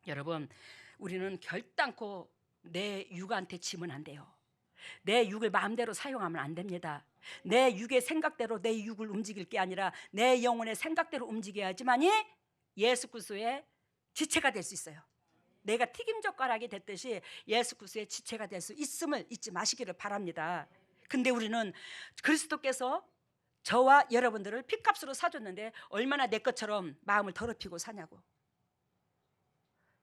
여러분 우리는 결단코 내 육한테 지면 안 돼요. 내 육을 마음대로 사용하면 안 됩니다. 내 육의 생각대로 내 육을 움직일 게 아니라 내 영혼의 생각대로 움직여야지만이 예수 그리스도의 지체가 될 수 있어요. 내가 튀김젓가락이 됐듯이 예수 그리스도의 지체가 될 수 있음을 잊지 마시기를 바랍니다. 근데 우리는 그리스도께서 저와 여러분들을 피값으로 사줬는데 얼마나 내 것처럼 마음을 더럽히고 사냐고.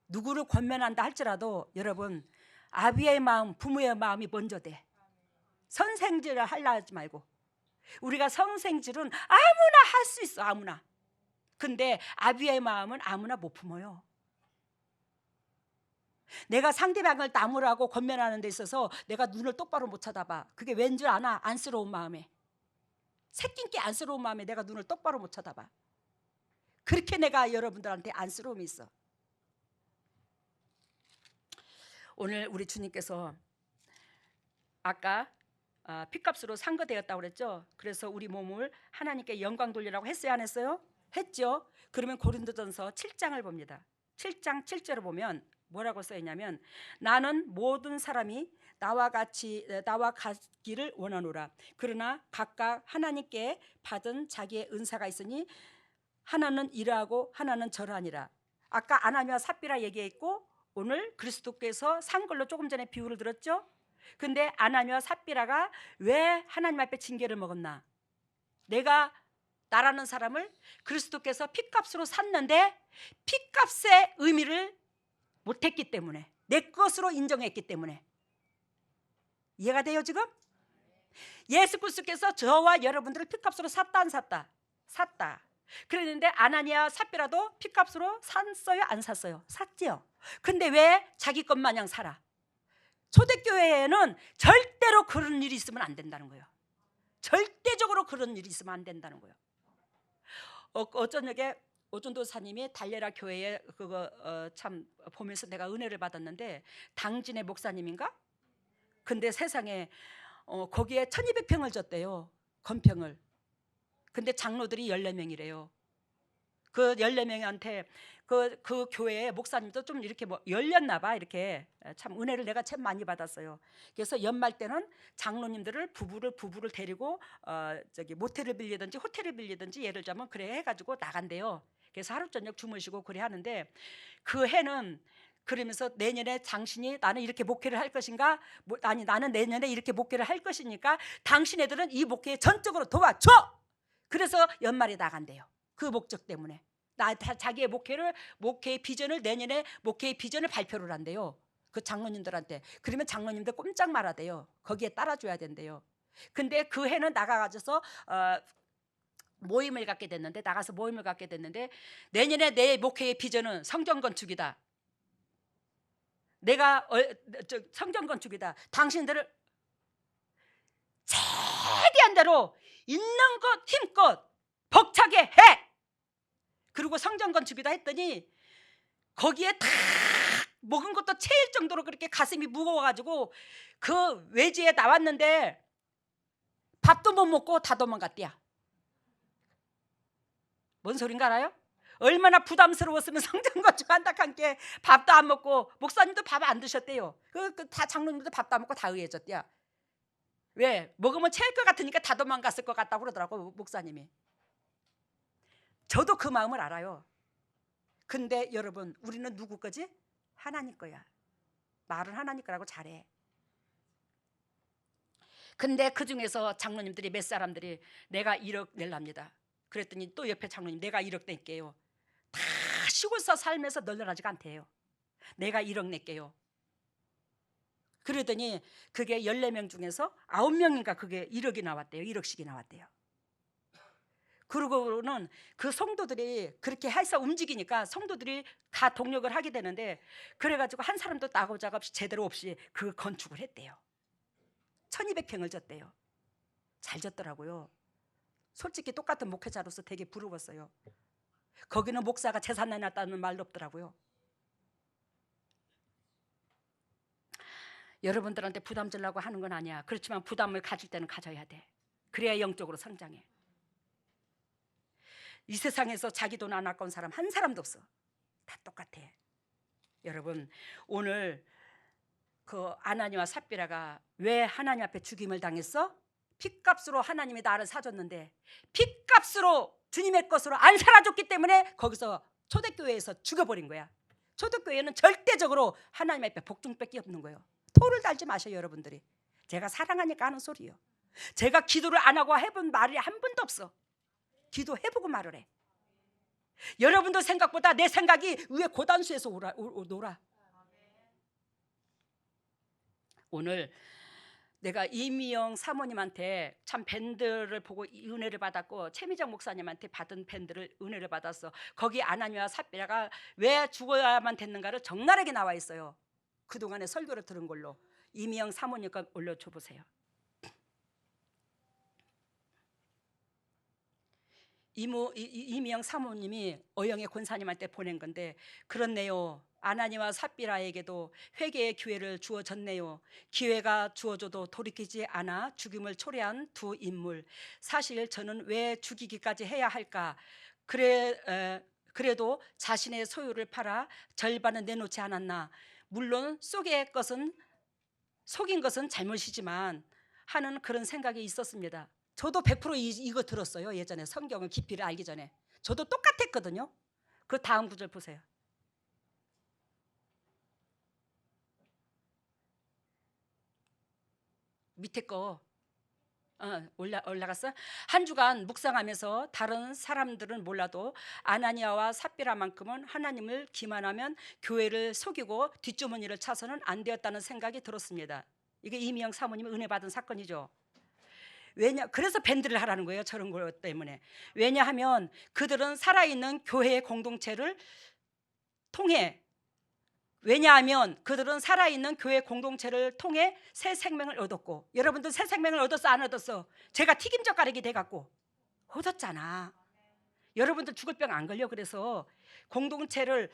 누구를 권면한다 할지라도 여러분 아비의 마음, 부모의 마음이 먼저 돼. 선생질을 하려 하지 말고. 우리가 선생질은 아무나 할 수 있어. 아무나. 근데 아비의 마음은 아무나 못 품어요. 내가 상대방을 나무라고 권면하는 데 있어서 내가 눈을 똑바로 못 쳐다봐. 그게 왠 줄 아나? 안쓰러운 마음에. 새낀 게 안쓰러운 마음에 내가 눈을 똑바로 못 쳐다봐. 그렇게 내가 여러분들한테 안쓰러움이 있어. 오늘 우리 주님께서 아까 피값으로 산 거 되었다고 그랬죠. 그래서 우리 몸을 하나님께 영광 돌리라고 했어요, 안 했어요? 했죠. 그러면 고린도전서 7장을 봅니다. 7장 7절을 보면 뭐라고 써 있냐면 나는 모든 사람이 나와 같기를 원하노라. 그러나 각각 하나님께 받은 자기의 은사가 있으니 하나는 이러하고 하나는 저러하니라. 아까 아나니와 삽비라 얘기했고 오늘 그리스도께서 산 걸로 조금 전에 비유를 들었죠. 근데 아나니와 삽비라가 왜 하나님 앞에 징계를 먹었나? 내가 나라는 사람을 그리스도께서 피값으로 샀는데 피값의 의미를 못했기 때문에, 내 것으로 인정했기 때문에. 이해가 돼요 지금? 예수 그리스도께서 저와 여러분들을 피값으로 샀다 안 샀다? 샀다. 그랬는데 아나니아 삽비라도 피값으로 샀어요 안 샀어요? 샀지요. 근데 왜 자기 것 마냥 살아? 초대교회에는 절대로 그런 일이 있으면 안 된다는 거예요. 절대적으로 그런 일이 있으면 안 된다는 거예요. 어쩌녁에 오전도사님이 달려라 교회에 그거 참 보면서 내가 은혜를 받았는데 당진의 목사님인가? 근데 세상에 거기에 1200평을 줬대요. 건평을. 근데 장로들이 14명이래요. 그 14명한테 그 교회에 목사님도 좀 이렇게 뭐 열렸나 봐. 이렇게 참 은혜를 내가 참 많이 받았어요. 그래서 연말 때는 장로님들을 부부를 데리고 저기 모텔을 빌리든지 호텔을 빌리든지 예를 들자면 그래 해가지고 나간대요. 그래서 하루 저녁 주무시고 그래 하는데 그 해는 그러면서 내년에 당신이 나는 이렇게 목회를 할 것인가? 아니 나는 내년에 이렇게 목회를 할 것이니까 당신애들은 이 목회에 전적으로 도와줘. 그래서 연말에 나간대요. 그 목적 때문에. 자기의 목회의 비전을 내년에 목회의 비전을 발표를 한대요. 그 장로님들한테. 그러면 장로님들 꼼짝 말아대요. 거기에 따라줘야 된대요. 근데 그 해는 나가가지고서 모임을 갖게 됐는데 나가서 모임을 갖게 됐는데 내년에 내 목회의 비전은 성전 건축이다. 내가 성전 건축이다. 당신들을 최대한 대로 있는 것 힘껏 벅차게 해. 그리고 성전 건축이다 했더니 거기에 다 먹은 것도 채일 정도로 그렇게 가슴이 무거워가지고 그 외지에 나왔는데 밥도 못 먹고 다 도망갔대야. 뭔 소린가 알아요? 얼마나 부담스러웠으면 성전 건축한다 한게 밥도 안 먹고 목사님도 밥 안 드셨대요. 다 장로님도 밥도 안 먹고 다 의해졌대야. 왜? 먹으면 체할 것 같으니까 다 도망갔을 것 같다고 그러더라고 목사님이. 저도 그 마음을 알아요. 근데 여러분 우리는 누구 거지? 하나님 거야. 말은 하나님 거라고 잘해. 근데 그 중에서 장로님들이 몇 사람들이 내가 1억 낼랍니다. 그랬더니 또 옆에 장로님 내가 1억 낼게요. 다 시골서 살면서 널널하지가 않대요. 내가 1억 낼게요. 그러더니 그게 14명 중에서 9명인가 그게 1억이 나왔대요. 1억씩이 나왔대요. 그러고는 그 성도들이 그렇게 해서 움직이니까 성도들이 다 동력을 하게 되는데, 그래가지고 한 사람도 따고자가 없이 제대로 없이 그 건축을 했대요. 1200평을 졌대요. 잘 졌더라고요. 솔직히 똑같은 목회자로서 되게 부러웠어요. 거기는 목사가 재산 내놨다는 말도 없더라고요. 여러분들한테 부담 주려고 하는 건 아니야. 그렇지만 부담을 가질 때는 가져야 돼. 그래야 영적으로 성장해. 이 세상에서 자기 돈 안 아까운 사람 한 사람도 없어. 다 똑같아. 여러분, 오늘 그 아나니와 삽비라가 왜 하나님 앞에 죽임을 당했어? 핏값으로 하나님이 나를 사줬는데 핏값으로 주님의 것으로 안 살아줬기 때문에 거기서 초대교회에서 죽여버린 거야. 초대교회는 절대적으로 하나님 앞에 복중밖에 없는 거예요. 토를 달지 마셔요. 여러분들이. 제가 사랑하니까 하는 소리예요. 제가 기도를 안 하고 해본 말이 한 번도 없어. 기도해보고 말을 해. 여러분도 생각보다 내 생각이 위에 고단수에서 놀아. 오늘 내가 이미영 사모님한테 참 밴드를 보고 은혜를 받았고, 최미정 목사님한테 받은 밴드를 은혜를 받았어. 거기 아나니와 삽비라가 왜 죽어야만 됐는가를 적나라하게 나와 있어요. 그동안에 설교를 들은 걸로. 이미영 사모님 거 올려줘 보세요. 이미영 사모님이 어영의 권사님한테 보낸 건데, 그렇네요. 아나니와 삽비라에게도 회개의 기회를 주어졌네요. 기회가 주어져도 돌이키지 않아 죽임을 초래한 두 인물. 사실 저는 왜 죽이기까지 해야 할까? 그래도 자신의 소유를 팔아 절반은 내놓지 않았나? 물론 속인 것은 잘못이지만 하는 그런 생각이 있었습니다. 저도 100% 이거 들었어요. 예전에 성경을 깊이를 알기 전에 저도 똑같았거든요. 그 다음 구절 보세요. 밑에 거 올라갔어. 한 주간 묵상하면서 다른 사람들은 몰라도 아나니아와 삽비라만큼은 하나님을 기만하면 교회를 속이고 뒷주머니를 차서는 안 되었다는 생각이 들었습니다. 이게 이미영 사모님 은혜 받은 사건이죠. 그래서 밴드를 하라는 거예요. 저런 것 때문에. 왜냐하면 그들은 살아있는 교회의 공동체를 통해 새 생명을 얻었고, 여러분들 새 생명을 얻었어 안 얻었어? 제가 튀김젓 가루기 돼갖고 얻었잖아. 여러분들 죽을 병 안 걸려. 그래서 공동체를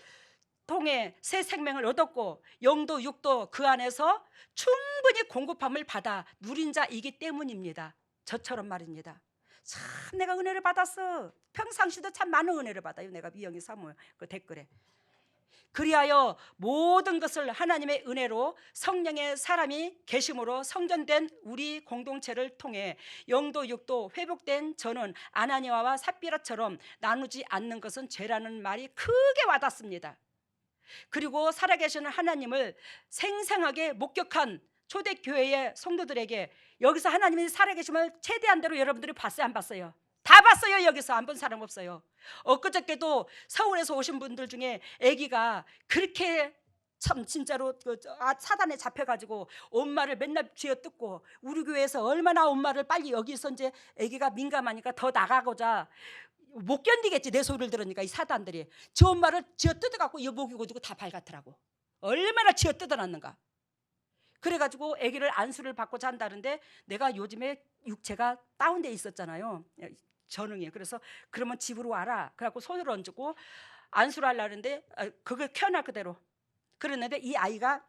통해 새 생명을 얻었고 영도 육도 그 안에서 충분히 공급함을 받아 누린 자이기 때문입니다. 저처럼 말입니다. 참 내가 은혜를 받았어. 평상시도 참 많은 은혜를 받아요. 내가 미영이 사모 그 댓글에. 그리하여 모든 것을 하나님의 은혜로 성령의 사람이 계심으로 성전된 우리 공동체를 통해 영도 육도 회복된 저는 아나니아와 삽비라처럼 나누지 않는 것은 죄라는 말이 크게 와닿습니다. 그리고 살아계시는 하나님을 생생하게 목격한 초대교회의 성도들에게 여기서 하나님이 살아계심을 최대한대로 여러분들이 봤어요 안 봤어요? 다 봤어요. 여기서 안 본 사람 없어요. 엊그저께도 서울에서 오신 분들 중에 아기가 그렇게 참 진짜로 사단에 잡혀가지고 엄마를 맨날 쥐어뜯고, 우리 교회에서 얼마나 엄마를 빨리, 여기서 이제 아기가 민감하니까 더 나가고자 못 견디겠지. 내 소리를 들으니까 이 사단들이 저 엄마를 쥐어뜯어갖고 여복이고 주고 다 발같더라고. 얼마나 쥐어뜯어놨는가. 그래가지고 아기를 안수를 받고 잔다는데 내가 요즘에 육체가 다운돼 있었잖아요. 전응이. 그래서 그러면 집으로 와라. 그래갖고 손을 얹고 안수를 하려는데 그걸 켜놔 그대로. 그랬는데 이 아이가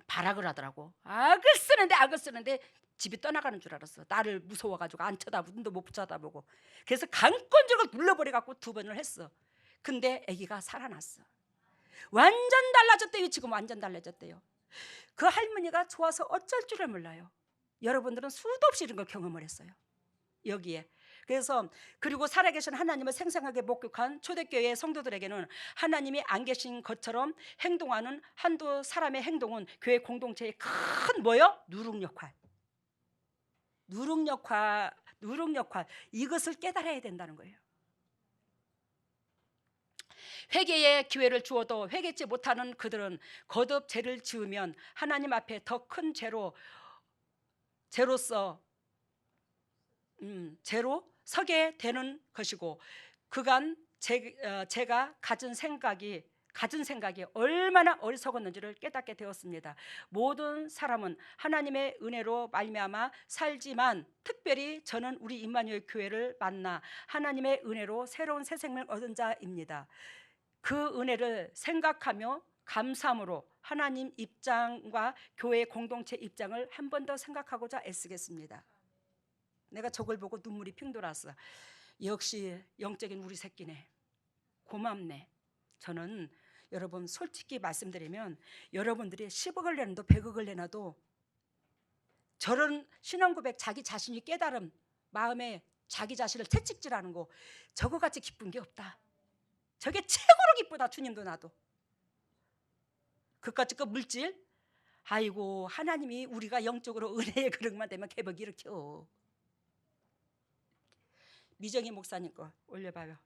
발악을 하더라고. 악을 쓰는데 집이 떠나가는 줄 알았어. 나를 무서워가지고 안 쳐다보고 눈도 못 쳐다보고. 그래서 강권적으로 눌러버려갖고 2번을 했어. 근데 아기가 살아났어. 완전 달라졌대요. 지금 완전 달라졌대요. 그 할머니가 좋아서 어쩔 줄을 몰라요. 여러분들은 수도 없이 이런 걸 경험을 했어요. 여기에. 그래서 그리고 살아계신 하나님을 생생하게 목격한 초대교회 성도들에게는 하나님이 안 계신 것처럼 행동하는 한두 사람의 행동은 교회 공동체의 큰 누룩 역할. 누룩역화 이것을 깨달아야 된다는 거예요. 회개의 기회를 주어도 회개치 못하는 그들은 거듭 죄를 지으면 하나님 앞에 더 큰 죄로서 죄로 서게 되는 것이고, 그간 제가 가진 생각이 얼마나 어리석었는지를 깨닫게 되었습니다. 모든 사람은 하나님의 은혜로 말미암아 살지만, 특별히 저는 우리 임마누엘 교회를 만나 하나님의 은혜로 새로운 새 생명을 얻은 자입니다. 그 은혜를 생각하며 감사함으로 하나님 입장과 교회 공동체 입장을 한 번 더 생각하고자 애쓰겠습니다. 내가 저걸 보고 눈물이 핑 돌았어. 역시 영적인 우리 새끼네. 고맙네. 저는 여러분 솔직히 말씀드리면, 여러분들이 10억을 내놔도 100억을 내놔도 저런 신앙고백, 자기 자신이 깨달음, 마음에 자기 자신을 채찍질하는 거, 저거같이 기쁜 게 없다. 저게 최고로 기쁘다. 주님도 나도. 그까짓 거 물질, 아이고 하나님이 우리가 영적으로 은혜의 그릇만 되면 개벽이 일으켜. 미정희 목사님 거 올려봐요.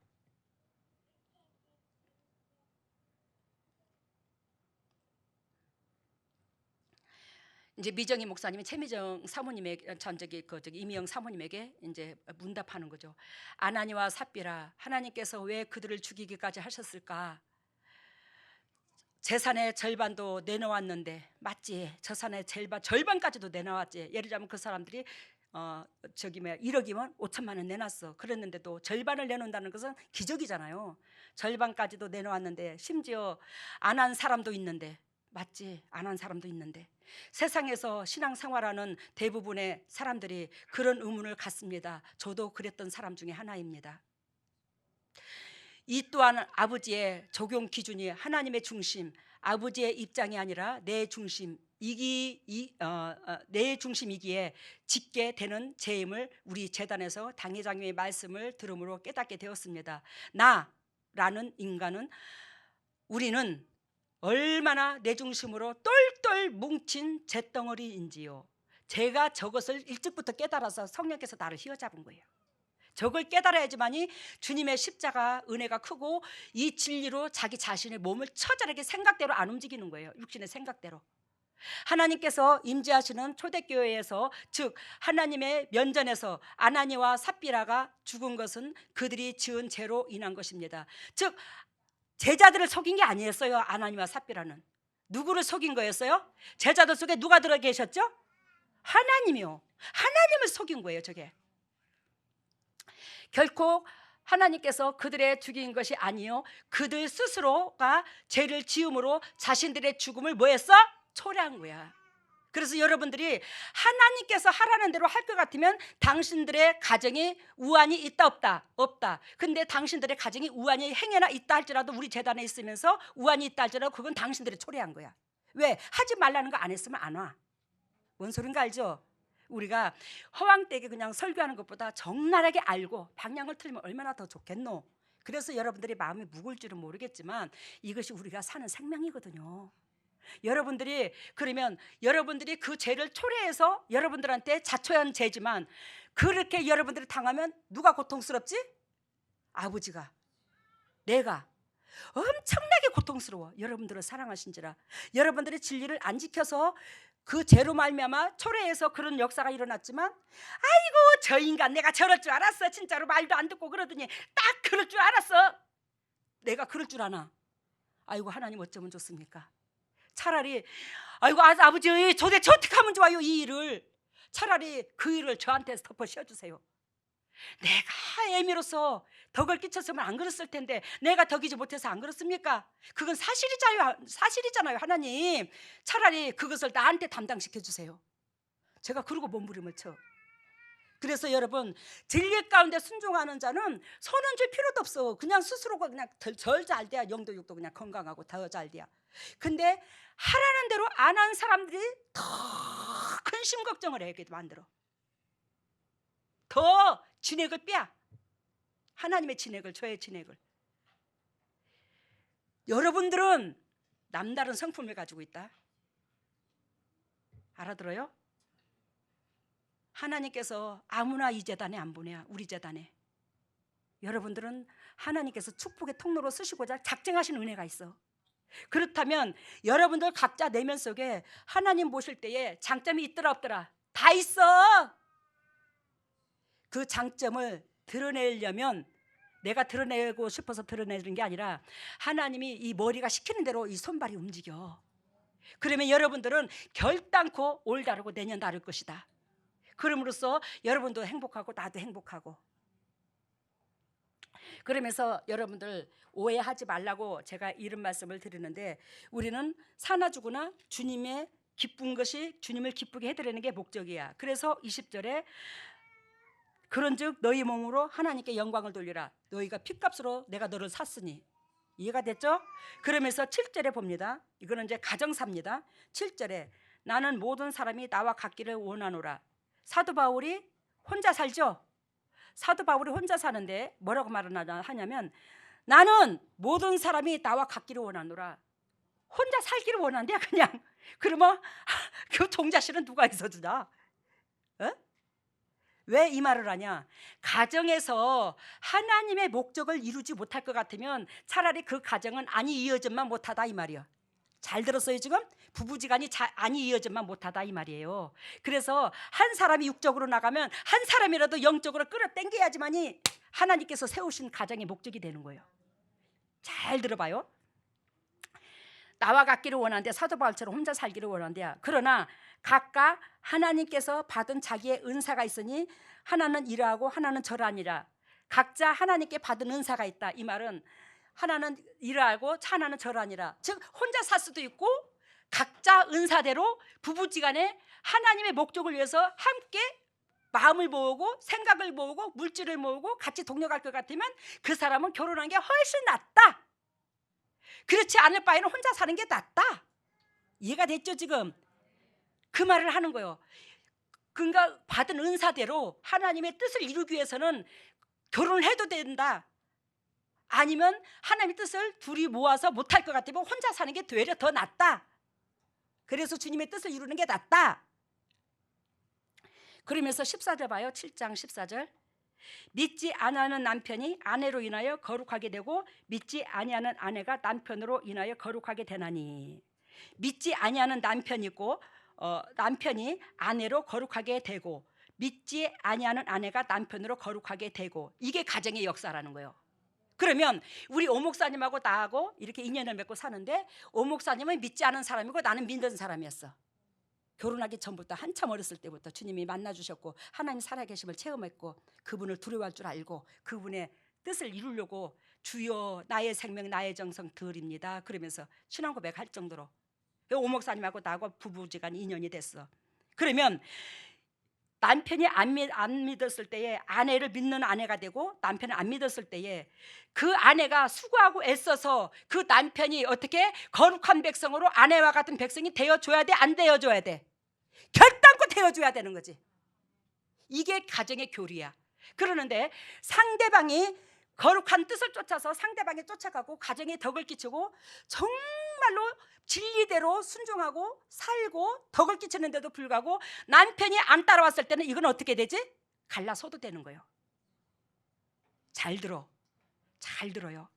이제 미정희 목사님이 최미정 사모님에게, 이미영 사모님에게 이제 문답하는 거죠. 아나니와 삽비라, 하나님께서 왜 그들을 죽이기까지 하셨을까? 재산의 절반도 내놓았는데, 맞지? 재산의 절반까지도 내놓았지. 예를 들자면 그 사람들이 1억이면 5천만 원 내놨어. 그랬는데도 절반을 내놓는다는 것은 기적이잖아요. 절반까지도 내놓았는데, 심지어 안 한 사람도 있는데, 맞지? 안 한 사람도 있는데, 세상에서 신앙생활하는 대부분의 사람들이 그런 의문을 갖습니다. 저도 그랬던 사람 중에 하나입니다. 이 또한 아버지의 적용 기준이 하나님의 중심, 아버지의 입장이 아니라 내 중심이기에 짓게 되는 죄임을 우리 재단에서 당회장님의 말씀을 들음으로 깨닫게 되었습니다. 나라는 인간은, 우리는 얼마나 내 중심으로 똘똘 뭉친 잿덩어리인지요. 제가 저것을 일찍부터 깨달아서 성령께서 나를 휘어잡은 거예요. 저걸 깨달아야지만이 주님의 십자가 은혜가 크고, 이 진리로 자기 자신의 몸을 처절하게 생각대로 안 움직이는 거예요. 육신의 생각대로. 하나님께서 임재하시는 초대교회에서, 즉 하나님의 면전에서 아나니와 삽비라가 죽은 것은 그들이 지은 죄로 인한 것입니다. 즉 제자들을 속인 게 아니었어요. 아나니와 삽비라는 누구를 속인 거였어요? 제자들 속에 누가 들어 계셨죠? 하나님이요. 하나님을 속인 거예요. 저게 결코 하나님께서 그들의 죽인 것이 아니요, 그들 스스로가 죄를 지음으로 자신들의 죽음을 뭐했어? 초래한 거야. 그래서 여러분들이 하나님께서 하라는 대로 할 것 같으면 당신들의 가정이 우환이 있다 없다? 없다. 근데 당신들의 가정이 우환이 행여나 있다 할지라도, 우리 재단에 있으면서 우환이 있다 할지라도 그건 당신들이 초래한 거야. 왜? 하지 말라는 거 안 했으면 안 와. 뭔 소린가 알죠? 우리가 허황되게 그냥 설교하는 것보다 적나라하게 알고 방향을 틀면 얼마나 더 좋겠노. 그래서 여러분들이 마음이 무거울 줄은 모르겠지만 이것이 우리가 사는 생명이거든요. 여러분들이 그러면 여러분들이 그 죄를 초래해서 여러분들한테 자초한 죄지만, 그렇게 여러분들이 당하면 누가 고통스럽지? 아버지가, 내가 엄청나게 고통스러워. 여러분들을 사랑하신지라. 여러분들이 진리를 안 지켜서 그 죄로 말미암아 초래해서 그런 역사가 일어났지만, 아이고 저 인간 내가 저럴 줄 알았어. 진짜로 말도 안 듣고 그러더니 딱 그럴 줄 알았어. 내가 그럴 줄 아나. 아이고 하나님 어쩌면 좋습니까? 차라리 아이고 아버지 도대체 어떻게 하면 좋아요 이 일을. 차라리 그 일을 저한테 덮어 씌워주세요. 내가 애미로서 덕을 끼쳤으면 안 그랬을 텐데 내가 덕이지 못해서 안 그렇습니까? 그건 사실이잖아요. 하나님 차라리 그것을 나한테 담당시켜 주세요. 제가 그러고 몸부림을 쳐. 그래서 여러분, 진리 가운데 순종하는 자는 손은 줄 필요도 없어. 그냥 스스로가 그냥 절 잘 돼야 영도 육도 그냥 건강하고 더 잘 돼야. 근데 하라는 대로 안 한 사람들이 더 큰 심 걱정을 하게 만들어. 더 진액을 빼야. 하나님의 진액을, 저의 진액을. 여러분들은 남다른 성품을 가지고 있다. 알아들어요? 하나님께서 아무나 이 재단에 안 보내야. 우리 재단에. 여러분들은 하나님께서 축복의 통로로 쓰시고자 작정하신 은혜가 있어. 그렇다면 여러분들 각자 내면 속에 하나님 보실 때에 장점이 있더라 없더라? 다 있어. 그 장점을 드러내려면 내가 드러내고 싶어서 드러내는 게 아니라 하나님이 이 머리가 시키는 대로 이 손발이 움직여. 그러면 여러분들은 결단코 올 다르고 내년 다를 것이다. 그럼으로써 여러분도 행복하고 나도 행복하고. 그러면서 여러분들 오해하지 말라고 제가 이런 말씀을 드리는데, 우리는 사나 죽으나 주님의 기쁜 것이 주님을 기쁘게 해드리는 게 목적이야. 그래서 20절에 그런즉 너희 몸으로 하나님께 영광을 돌리라. 너희가 핏값으로 내가 너를 샀으니. 이해가 됐죠? 그러면서 7절에 봅니다. 이거는 이제 가정사입니다. 7절에 나는 모든 사람이 나와 같기를 원하노라. 사도 바울이 혼자 살죠? 사도 바울이 혼자 사는데 뭐라고 말을 하냐면 나는 모든 사람이 나와 같기를 원하노라. 혼자 살기를 원한대 그냥. 그러면 그 종자실은 누가 있어주냐? 어? 왜 이 말을 하냐? 가정에서 하나님의 목적을 이루지 못할 것 같으면 차라리 그 가정은 안이 이어졌만 못하다 이 말이야. 잘 들었어요 지금? 부부지간이 안이 이어졌만 못하다 이 말이에요. 그래서 한 사람이 육적으로 나가면 한 사람이라도 영적으로 끌어당겨야지만이 하나님께서 세우신 가정의 목적이 되는 거예요. 잘 들어봐요. 나와 같기를 원하는데 사도 바울처럼 혼자 살기를 원한대요. 그러나 각각 하나님께서 받은 자기의 은사가 있으니 하나는 이러하고 하나는 저러하니라. 각자 하나님께 받은 은사가 있다. 이 말은 하나는 이러하고 하나는 저러하니라. 즉 혼자 살 수도 있고 각자 은사대로 부부지간에 하나님의 목적을 위해서 함께 마음을 모으고 생각을 모으고 물질을 모으고 같이 동력할 것 같으면 그 사람은 결혼한 게 훨씬 낫다. 그렇지 않을 바에는 혼자 사는 게 낫다. 이해가 됐죠 지금? 그 말을 하는 거예요. 그러니까 받은 은사대로 하나님의 뜻을 이루기 위해서는 결혼을 해도 된다. 아니면 하나님의 뜻을 둘이 모아서 못할 것 같으면 혼자 사는 게 되려 더 낫다. 그래서 주님의 뜻을 이루는 게 낫다. 그러면서 14절 봐요. 7장 14절. 믿지 아니하는 남편이 아내로 인하여 거룩하게 되고 믿지 아니하는 아내가 남편으로 인하여 거룩하게 되나니. 믿지 아니하는 남편이 있고 남편이 아내로 거룩하게 되고 믿지 아니하는 아내가 남편으로 거룩하게 되고, 이게 가정의 역사라는 거예요. 그러면 우리 오 목사님하고 나하고 이렇게 인연을 맺고 사는데 오 목사님은 믿지 않은 사람이고 나는 믿는 사람이었어. 결혼하기 전부터 한참 어렸을 때부터 주님이 만나주셨고 하나님 살아계심을 체험했고 그분을 두려워할 줄 알고 그분의 뜻을 이루려고 주여 나의 생명 나의 정성 드립니다 그러면서 신앙 고백할 정도로 오 목사님하고 나하고 부부지간 인연이 됐어. 그러면 남편이 안 믿었을 때에 아내를 믿는 아내가 되고 남편을 안 믿었을 때에 그 아내가 수고하고 애써서 그 남편이 어떻게 거룩한 백성으로 아내와 같은 백성이 되어줘야 돼? 안 되어줘야 돼? 결단코 되어줘야 되는 거지. 이게 가정의 교리야. 그러는데 상대방이 거룩한 뜻을 쫓아서 상대방이 쫓아가고 가정에 덕을 끼치고 정말로 진리대로 순종하고 살고 덕을 끼치는데도 불구하고 남편이 안 따라왔을 때는 이건 어떻게 되지? 갈라서도 되는 거예요. 잘 들어. 잘 들어요.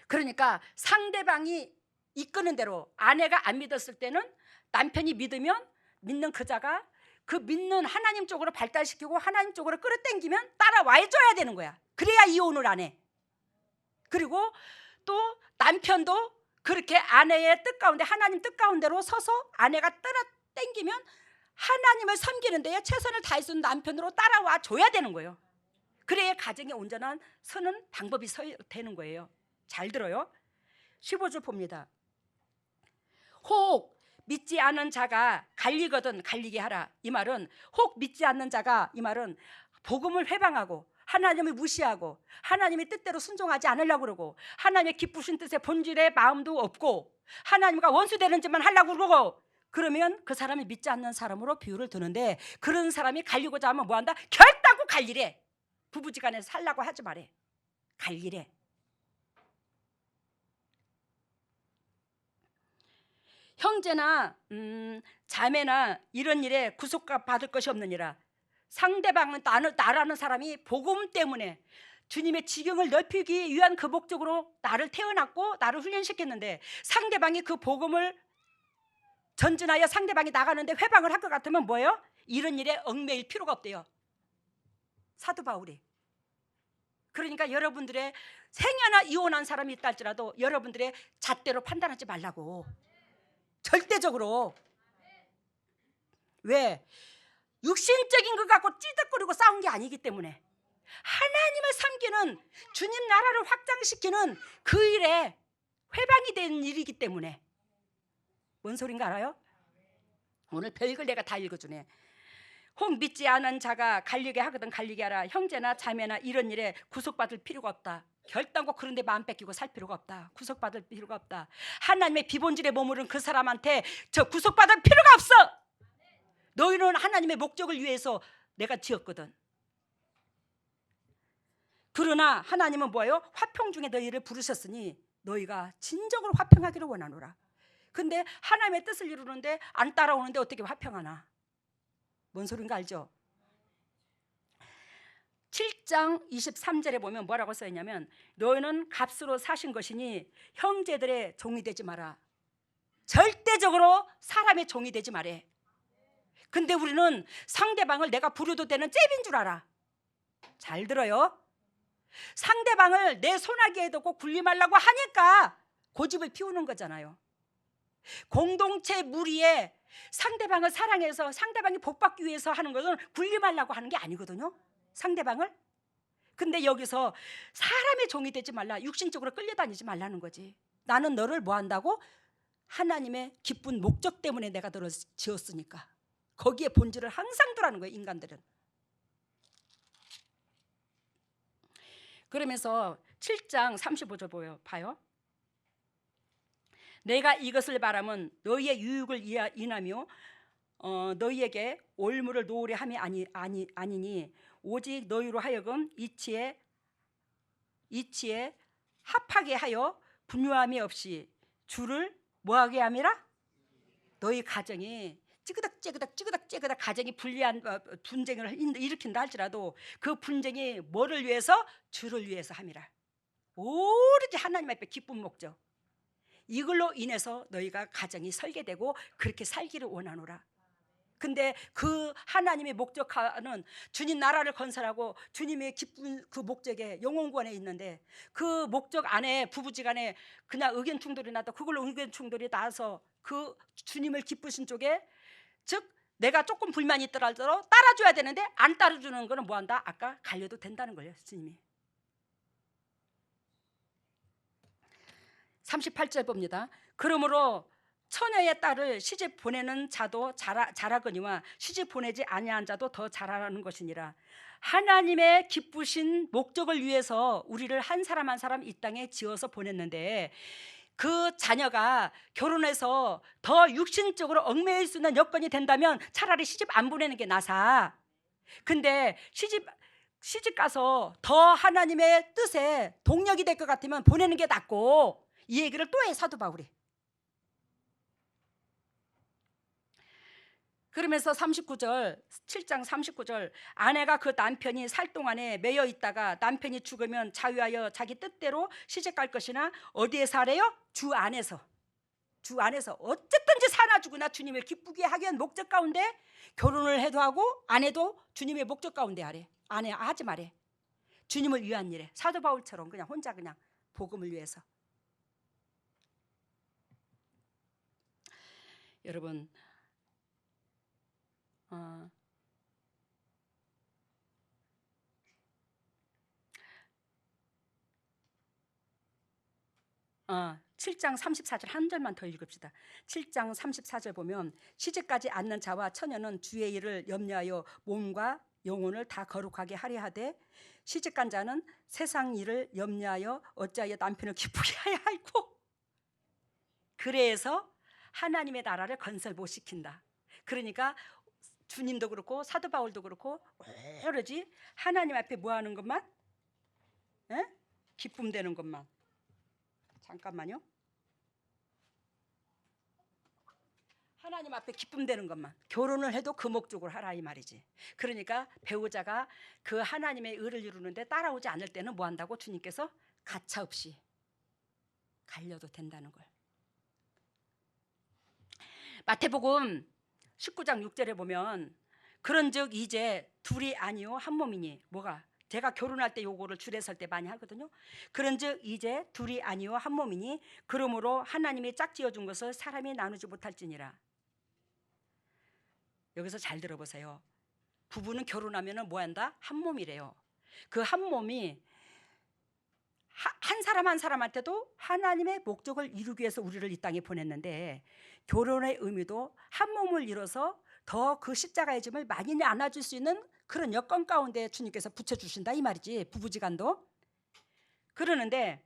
그러니까 상대방이 이끄는 대로 아내가 안 믿었을 때는 남편이 믿으면 믿는 그자가 그 믿는 하나님 쪽으로 발달시키고 하나님 쪽으로 끌어당기면 따라와줘야 되는 거야. 그래야 이혼을 안 해. 그리고 또 남편도 그렇게 아내의 뜻 가운데 하나님 뜻 가운데로 서서 아내가 끌어당기면 하나님을 섬기는 데에 최선을 다해서 남편으로 따라와 줘야 되는 거예요. 그래야 가정의 온전한 서는 방법이 되는 거예요. 잘 들어요. 15절 봅니다. 혹 믿지 않은 자가 갈리거든 갈리게 하라. 이 말은 혹 믿지 않는 자가, 이 말은 복음을 회방하고 하나님을 무시하고 하나님의 뜻대로 순종하지 않으려고 그러고 하나님의 기쁘신 뜻에 본질의 마음도 없고 하나님과 원수되는 짓만 하려고 그러고, 그러면 그 사람이 믿지 않는 사람으로 비유를 드는데 그런 사람이 갈리고자 하면 뭐한다? 결단코 갈리래. 부부지간에서 살라고 하지 말해. 갈리래. 형제나 자매나 이런 일에 구속받을 것이 없느니라. 상대방은 나라는 사람이 복음 때문에 주님의 지경을 넓히기 위한 그 목적으로 나를 태어났고 나를 훈련시켰는데, 상대방이 그 복음을 전진하여 상대방이 나가는데 회방을 할 것 같으면 뭐예요? 이런 일에 얽매일 필요가 없대요, 사도 바울이. 그러니까 여러분들의 생애나 이혼한 사람이 있다 할지라도 여러분들의 잣대로 판단하지 말라고. 절대적으로. 왜? 육신적인 것 갖고 찌득거리고 싸운 게 아니기 때문에, 하나님을 섬기는, 주님 나라를 확장시키는 그 일에 회방이 된 일이기 때문에. 뭔 소린가 알아요? 오늘 별걸 내가 다 읽어주네. 혹 믿지 않은 자가 갈리게 하거든 갈리게 하라. 형제나 자매나 이런 일에 구속받을 필요가 없다. 결단코 그런 데 마음 뺏기고 살 필요가 없다. 구속받을 필요가 없다. 하나님의 비본질에 머무른 그 사람한테 저 구속받을 필요가 없어. 너희는 하나님의 목적을 위해서 내가 지었거든. 그러나 하나님은 뭐예요? 화평 중에 너희를 부르셨으니 너희가 진정으로 화평하기를 원하노라. 근데 하나님의 뜻을 이루는데 안 따라오는데 어떻게 화평하나? 뭔 소린가 알죠? 7장 23절에 보면 뭐라고 써있냐면, 너희는 값으로 사신 것이니 형제들의 종이 되지 마라. 절대적으로 사람의 종이 되지 말해. 근데 우리는 상대방을 내가 부려도 되는 잽인 줄 알아. 잘 들어요. 상대방을 내 손아귀에 두고 굴리 말라고 하니까 고집을 피우는 거잖아요. 공동체 무리에 상대방을 사랑해서 상대방이 복받기 위해서 하는 것은 굴리 말라고 하는 게 아니거든요, 상대방을. 근데 여기서 사람의 종이 되지 말라, 육신적으로 끌려다니지 말라는 거지. 나는 너를 뭐 한다고? 하나님의 기쁜 목적 때문에 내가 너를 지었으니까. 거기에 본질을 항상 두라는 거예요, 인간들은. 그러면서 7장 35절 봐요. 내가 이것을 바라면 너희의 유익을 인하며 너희에게 올무를 놓으려 함이 아니니 오직 너희로 하여금 이치에 합하게 하여 분유함이 없이 주를 뭐하게 함이라? 너희 가정이 찌그덕 가정이 불리한 분쟁을 일으킨다 할지라도 그 분쟁이 뭐를 위해서? 주를 위해서 함이라. 오로지 하나님 앞에 기쁜 목적, 이걸로 인해서 너희가 가정이 설계되고 그렇게 살기를 원하노라. 근데 그 하나님의 목적하는 주님 나라를 건설하고 주님의 기쁜 그 목적에 영혼구원에 있는데, 그 목적 안에 부부지간에 그냥 의견 충돌이 나도 그걸로 의견 충돌이 나서 그 주님을 기쁘신 쪽에, 즉 내가 조금 불만이 있더라도 따라줘야 되는데 안 따라주는 거는 뭐한다? 아까 갈려도 된다는 거예요, 주님이. 38절 봅니다. 그러므로 처녀의 딸을 시집 보내는 자도 잘하거니와 시집 보내지 아니한 자도 더 잘하는 것이니라. 하나님의 기쁘신 목적을 위해서 우리를 한 사람 한 사람 이 땅에 지어서 보냈는데, 그 자녀가 결혼해서 더 육신적으로 얽매일 수 있는 여건이 된다면 차라리 시집 안 보내는 게 나사. 근데 시집 가서 더 하나님의 뜻에 동력이 될 것 같으면 보내는 게 낫고, 이 얘기를 또 해, 사도 바울이. 그러면서 39절, 7장 39절, 아내가 그 남편이 살 동안에 매여 있다가 남편이 죽으면 자유하여 자기 뜻대로 시집갈 것이나 어디에 사래요? 주 안에서. 주 안에서 어쨌든지 사나 죽으나 주님을 기쁘게 하기 위한 목적 가운데, 결혼을 해도 하고 안 해도 주님의 목적 가운데 하래. 안 해, 하지 말해. 주님을 위한 일에, 사도 바울처럼 그냥 혼자 그냥 복음을 위해서. 여러분, 어, 7장 34절 한 절만 더 읽읍시다. 7장 34절 보면, 시집가지 않는 자와 처녀는 주의 일을 염려하여 몸과 영혼을 다 거룩하게 하려 하되, 시집간 자는 세상 일을 염려하여 어찌하여 남편을 기쁘게 하여 할꼬. 그래서 하나님의 나라를 건설 못 시킨다. 그러니까 주님도 그렇고 사도 바울도 그렇고 오로지 하나님 앞에 뭐 하는 것만? 기쁨 되는 것만. 잠깐만요. 하나님 앞에 기쁨 되는 것만. 결혼을 해도 그 목적으로 하라 이 말이지. 그러니까 배우자가 그 하나님의 의를 이루는데 따라오지 않을 때는 뭐 한다고? 주님께서 가차없이 갈려도 된다는 걸. 마태복음 19장 6절에 보면 그런즉 이제 둘이 아니요 한 몸이니, 뭐가? 제가 결혼할 때 요거를 줄에 설 때 많이 하거든요. 그런즉 이제 둘이 아니요 한 몸이니 그러므로 하나님이 짝지어 준 것을 사람이 나누지 못할지니라. 여기서 잘 들어보세요. 부부는 결혼하면 뭐 한다? 한 몸이래요. 그 한 몸이 한 사람 한 사람한테도 하나님의 목적을 이루기 위해서 우리를 이 땅에 보냈는데, 결혼의 의미도 한 몸을 이뤄서 더 그 십자가의 짐을 많이 안아줄 수 있는 그런 여건 가운데 주님께서 붙여주신다 이 말이지. 부부지간도. 그러는데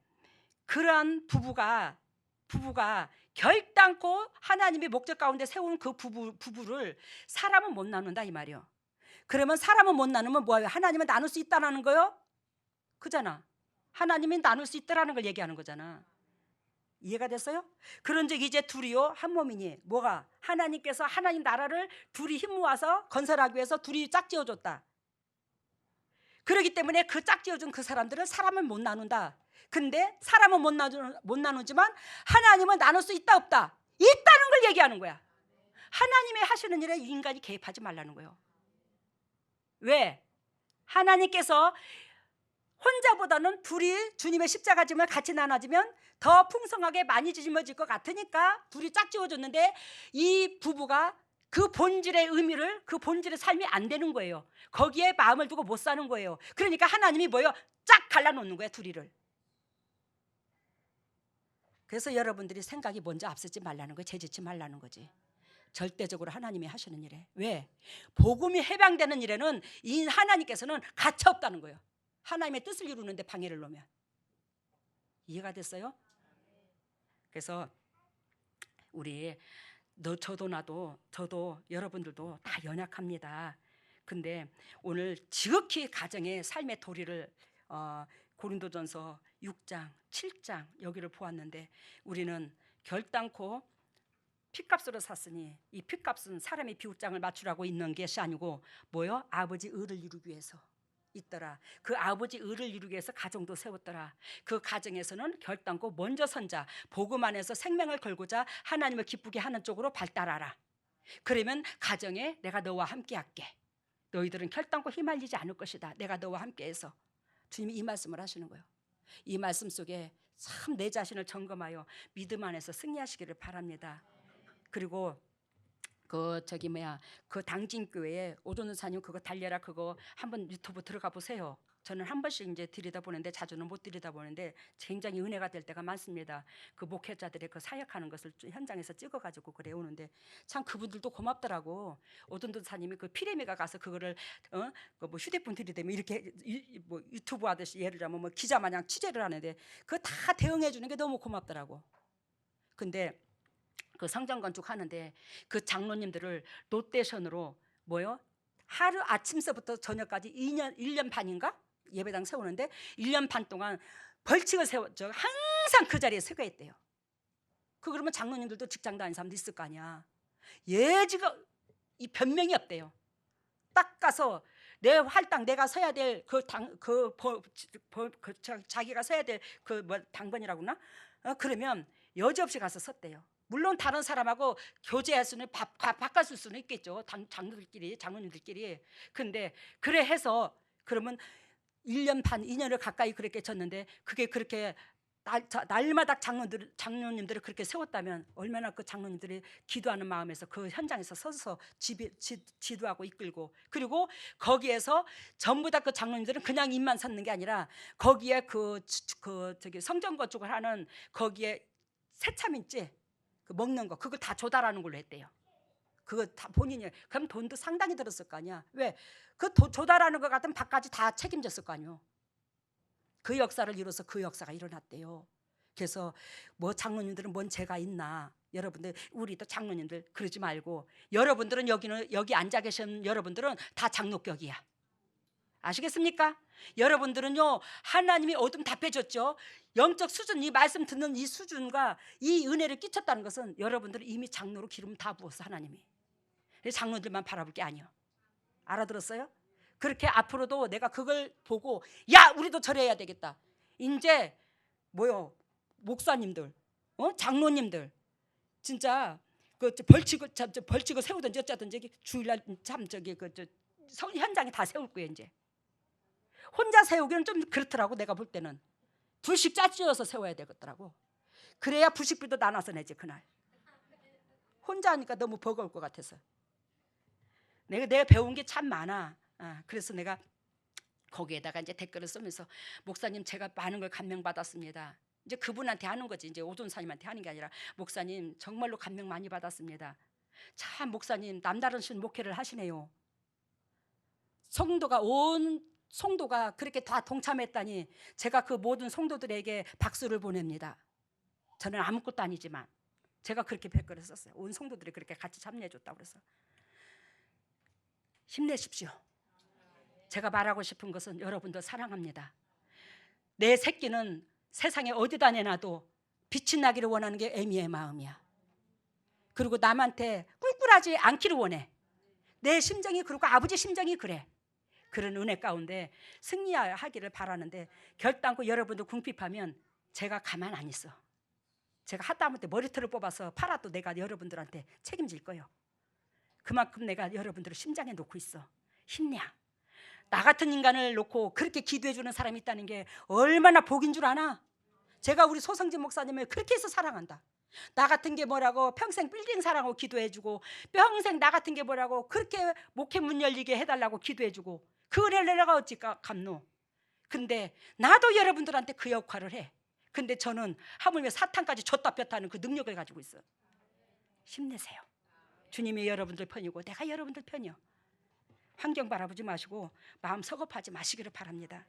그러한 부부가 결단코 하나님의 목적 가운데 세운 그 부부를 사람은 못 나눈다 이 말이요. 그러면 사람은 못 나누면 뭐예요? 하나님은 나눌 수 있다라는 거요? 그잖아. 하나님이 나눌 수 있다라는 걸 얘기하는 거잖아. 이해가 됐어요? 그런즉 이제 둘이요 한 몸이니, 뭐가? 하나님께서 하나님 나라를 둘이 힘 모아서 건설하기 위해서 둘이 짝지어줬다. 그렇기 때문에 그 짝지어준 그 사람들은 사람을 못 나눈다. 근데 사람은 못 나누지만 하나님은 나눌 수 있다 없다? 있다는 걸 얘기하는 거야. 하나님의 하시는 일에 인간이 개입하지 말라는 거예요. 왜? 하나님께서 혼자보다는 둘이 주님의 십자가 짐을 같이 나눠지면 더 풍성하게 많이 짊어질 것 같으니까 둘이 짝지어줬는데 이 부부가 그 본질의 의미를, 그 본질의 삶이 안 되는 거예요. 거기에 마음을 두고 못 사는 거예요. 그러니까 하나님이 뭐예요? 쫙 갈라놓는 거야, 둘이를. 그래서 여러분들이 생각이 먼저 앞서지 말라는 거예요. 재짓지 말라는 거지. 절대적으로 하나님이 하시는 일에. 왜? 복음이 해방되는 일에는 이 하나님께서는 가차 없다는 거예요. 하나님의 뜻을 이루는데 방해를 놓으면. 이해가 됐어요? 그래서 우리 저도 여러분들도 다 연약합니다. 근데 오늘 지극히 가정의 삶의 도리를 고린도전서 6장 7장 여기를 보았는데, 우리는 결단코 핏값으로 샀으니 이 핏값은 사람의 비웃장을 맞추라고 있는 것이 아니고 뭐요? 아버지 의를 이루기 위해서 있더라. 그 아버지 의를 이루기 위해서 가정도 세웠더라. 그 가정에서는 결단코 먼저 선자, 복음 안에서 생명을 걸고자 하나님을 기쁘게 하는 쪽으로 발달하라. 그러면 가정에 내가 너와 함께 할게. 너희들은 결단코 휘말리지 않을 것이다. 내가 너와 함께해서. 주님이 이 말씀을 하시는 거예요. 이 말씀 속에 참 내 자신을 점검하여 믿음 안에서 승리하시기를 바랍니다. 그리고 그 당진교회에 오존사님 그거 달려라, 그거 한번 유튜브 들어가 보세요. 저는 한 번씩 이제 들여다보는데 자주는 못 들여다보는데 굉장히 은혜가 될 때가 많습니다. 그 목회자들의 그 사역하는 것을 현장에서 찍어가지고 그래 오는데 참 그분들도 고맙더라고. 오존사님이 그 피레미가 가서 그거를 뭐 휴대폰 들이대면 이렇게 뭐 유튜브 하듯이 예를 들면 뭐 기자 마냥 취재를 하는데 그거 다 대응해 주는 게 너무 고맙더라고. 근데 그 성전 건축하는데 그 장로님들을 로테이션으로 뭐요? 하루 아침서부터 저녁까지 1년 반인가? 예배당 세우는데 1년 반 동안 벌칙을 세웠죠. 항상 그 자리에 서가 있대요. 그러면 장로님들도 직장 다니는 사람도 있을 거 아니야. 예지가 이 변명이 없대요. 딱 가서 내 할당, 내가 서야 될 자기가 서야 될 그 뭐 당번이라고나? 그러면 여지없이 가서 섰대요. 물론 다른 사람하고 교제할 수는 바꿨을 수는 있겠죠. 장로님들끼리. 근데 그래 해서 그러면 1년 반, 2년을 가까이 그렇게 졌는데 그게 그렇게 날마다 장로님들을 그렇게 세웠다면 얼마나 그 장로님들이 기도하는 마음에서 그 현장에서 서서 지도하고 이끌고, 그리고 거기에서 전부 다 그 장로님들은 그냥 입만 섰는 게 아니라 거기에 저기 성전 건축을 하는 거기에 새참인지 그 먹는 거 그걸 다 조달하는 걸로 했대요. 그거 다 본인이. 그럼 돈도 상당히 들었을 거 아니야. 왜? 그 조달하는 것 같으면 밥까지 다 책임졌을 거 아니요. 그 역사를 이뤄서 그 역사가 일어났대요. 그래서 뭐 장로님들은 뭔 죄가 있나? 여러분들, 우리도 장로님들 그러지 말고, 여러분들은 여기 앉아 계신 여러분들은 다 장로격이야. 아시겠습니까? 여러분들은요, 하나님이 어둠 다 빼줬죠. 영적 수준, 이 말씀 듣는 이 수준과 이 은혜를 끼쳤다는 것은 여러분들은 이미 장로로 기름 다 부었어, 하나님이. 장로들만 바라볼 게 아니야. 알아들었어요? 그렇게 앞으로도 내가 그걸 보고, 야, 우리도 저래야 되겠다. 이제 뭐요, 목사님들, 장로님들, 진짜 그 벌칙을 세우든지 어쩌든지 주일날 참 저기 현장에 다 세울 거예요. 이제 혼자 세우기는 좀 그렇더라고. 내가 볼 때는 둘씩 짜지어서 세워야 되겠더라고. 그래야 부식비도 나눠서 내지. 그날 혼자 하니까 너무 버거울 것 같아서. 내가 배운 게 참 많아. 그래서 내가 거기에다가 이제 댓글을 쓰면서, 목사님, 제가 많은 걸 감명받았습니다. 이제 그분한테 하는 거지. 이제 오존사님한테 하는 게 아니라, 목사님 정말로 감명 많이 받았습니다. 참 목사님 남다르신 목회를 하시네요. 온 성도가 그렇게 다 동참했다니 제가 그 모든 성도들에게 박수를 보냅니다. 저는 아무것도 아니지만 제가 그렇게 댓글을 썼어요. 온 성도들이 그렇게 같이 참여해줬다고 그래서. 힘내십시오. 제가 말하고 싶은 것은 여러분들 사랑합니다. 내 새끼는 세상에 어디다 내놔도 빛이 나기를 원하는 게 애미의 마음이야. 그리고 남한테 꿀꿀하지 않기를 원해. 내 심정이 그렇고 아버지 심정이 그래. 그런 은혜 가운데 승리하기를 바라는데, 결단코 여러분들 궁핍하면 제가 가만 안 있어. 제가 하다못해 머리털을 뽑아서 팔아도 내가 여러분들한테 책임질 거예요. 그만큼 내가 여러분들을 심장에 놓고 있어. 힘내. 나 같은 인간을 놓고 그렇게 기도해 주는 사람이 있다는 게 얼마나 복인 줄 아나? 제가 우리 소성진 목사님을 그렇게 해서 사랑한다. 나 같은 게 뭐라고 평생 빌딩 사랑하고 기도해주고, 평생 나 같은 게 뭐라고 그렇게 목회 문 열리게 해달라고 기도해주고, 그 은혜를 내가 어찌 갚노? 근데 나도 여러분들한테 그 역할을 해. 근데 저는 하물며 사탄까지 줬다 뺐다 하는 그 능력을 가지고 있어. 힘내세요. 주님이 여러분들 편이고 내가 여러분들 편이요. 환경 바라보지 마시고 마음 서급하지 마시기를 바랍니다.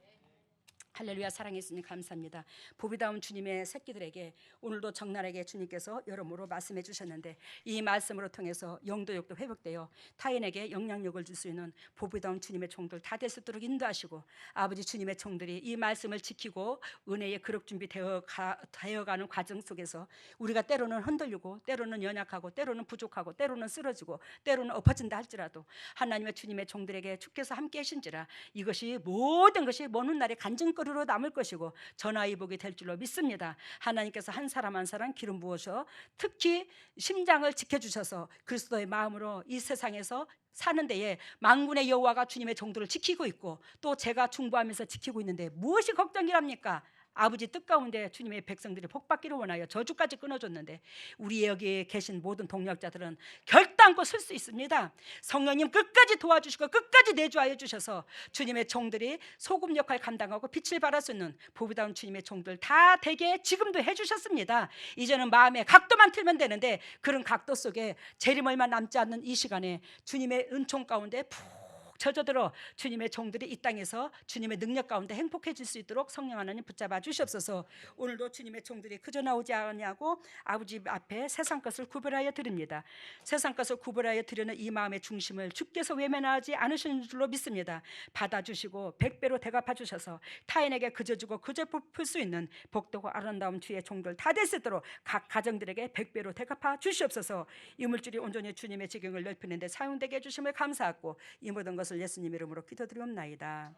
할렐루야. 사랑해 주님 감사합니다. 보비다운 주님의 새끼들에게 오늘도 적나라하게 주님께서 여러모로 말씀해 주셨는데, 이 말씀으로 통해서 영도력도 회복되어 타인에게 영향력을 줄 수 있는 보비다운 주님의 종들 다 될 수 있도록 인도하시고, 아버지 주님의 종들이 이 말씀을 지키고 은혜의 그릇 준비 되어가는 과정 속에서 우리가 때로는 흔들리고, 때로는 연약하고, 때로는 부족하고, 때로는 쓰러지고, 때로는 엎어진다 할지라도 하나님의 주님의 종들에게 주께서 함께 하신지라 이것이 모든 것이 먼 훗날에 간증거리로 남을 것이고 전화위복이 될 줄로 믿습니다. 하나님께서 한 사람 한 사람 기름 부어서 특히 심장을 지켜주셔서 그리스도의 마음으로 이 세상에서 사는 데에 만군의 여호와가 주님의 종들을 지키고 있고, 또 제가 중보하면서 지키고 있는데 무엇이 걱정이랍니까? 아버지 뜻 가운데 주님의 백성들이 복받기를 원하여 저주까지 끊어줬는데, 우리 여기에 계신 모든 동력자들은 결단코 설 수 있습니다. 성령님 끝까지 도와주시고 끝까지 내주하여 주셔서 주님의 종들이 소금 역할 감당하고 빛을 발할 수 있는 보비다운 주님의 종들 다 되게 지금도 해주셨습니다. 이제는 마음의 각도만 틀면 되는데, 그런 각도 속에 재림 얼마 남지 않는 이 시간에 주님의 은총 가운데 푹 젖어들어 주님의 종들이 이 땅에서 주님의 능력 가운데 행복해질 수 있도록 성령 하나님 붙잡아 주시옵소서. 오늘도 주님의 종들이 그저 나오지 않냐고 아버지 앞에 세상 것을 구별하여 드립니다. 세상 것을 구별하여 드리는 이 마음의 중심을 주께서 외면하지 않으시는 줄로 믿습니다. 받아주시고 100배로 대갚아 주셔서 타인에게 그저 주고 그저 베풀 수 있는 복되고 아름다운 주의 종들 다 될 수 있도록 각 가정들에게 100배로 대갚아 주시옵소서. 이 물질이 온전히 주님의 지경을 넓히는 데 사용되게 해주심을 감사하고 이 모든 것을 예수님 이름으로 기도드리옵나이다.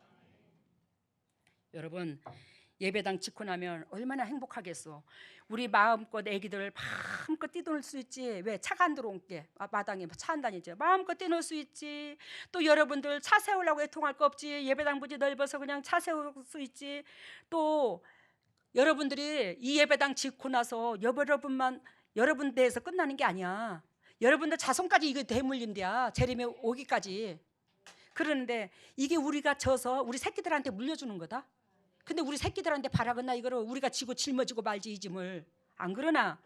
여러분, 예배당 짓고 나면 얼마나 행복하겠어. 우리 마음껏 애기들 마음껏 뛰놀 수 있지. 왜? 차가 안 들어온 게 마당에 차 안 다니죠. 마음껏 뛰놀 수 있지. 또 여러분들 차 세우려고 애통할 거 없지. 예배당 부지 넓어서 그냥 차 세울 수 있지. 또 여러분들이 이 예배당 짓고 나서 여러분 대해서 끝나는 게 아니야. 여러분들 자손까지 이거 대물림이야. 재림에 오기까지. 그러는데 이게 우리가 져서 우리 새끼들한테 물려주는 거다. 근데 우리 새끼들한테 바라거나 이거를 우리가 지고 짊어지고 말지 이 짐을. 안 그러나?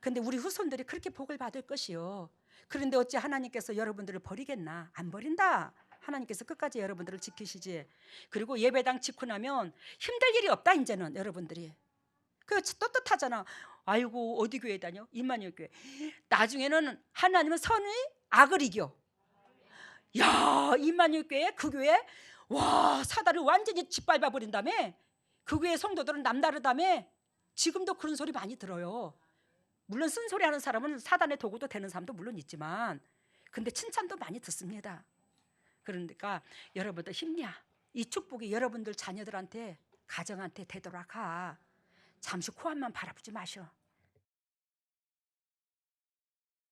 근데 우리 후손들이 그렇게 복을 받을 것이요. 그런데 어찌 하나님께서 여러분들을 버리겠나? 안 버린다. 하나님께서 끝까지 여러분들을 지키시지. 그리고 예배당 짓고 나면 힘들 일이 없다. 이제는 여러분들이 그 떳떳하잖아. 아이고 어디 교회 다녀? 임마누엘 교회. 나중에는 하나님은 선의 악을 이겨. 야, 임마누엘 교회 그 교회 와, 사단을 완전히 짓밟아 버린다며. 그 교회 성도들은 남다르다며. 지금도 그런 소리 많이 들어요. 물론 쓴소리 하는 사람은 사단의 도구도 되는 사람도 물론 있지만, 근데 칭찬도 많이 듣습니다. 그러니까 여러분들 힘내야. 이 축복이 여러분들 자녀들한테, 가정한테 되도록 하. 잠시 코앞만 바라보지 마셔.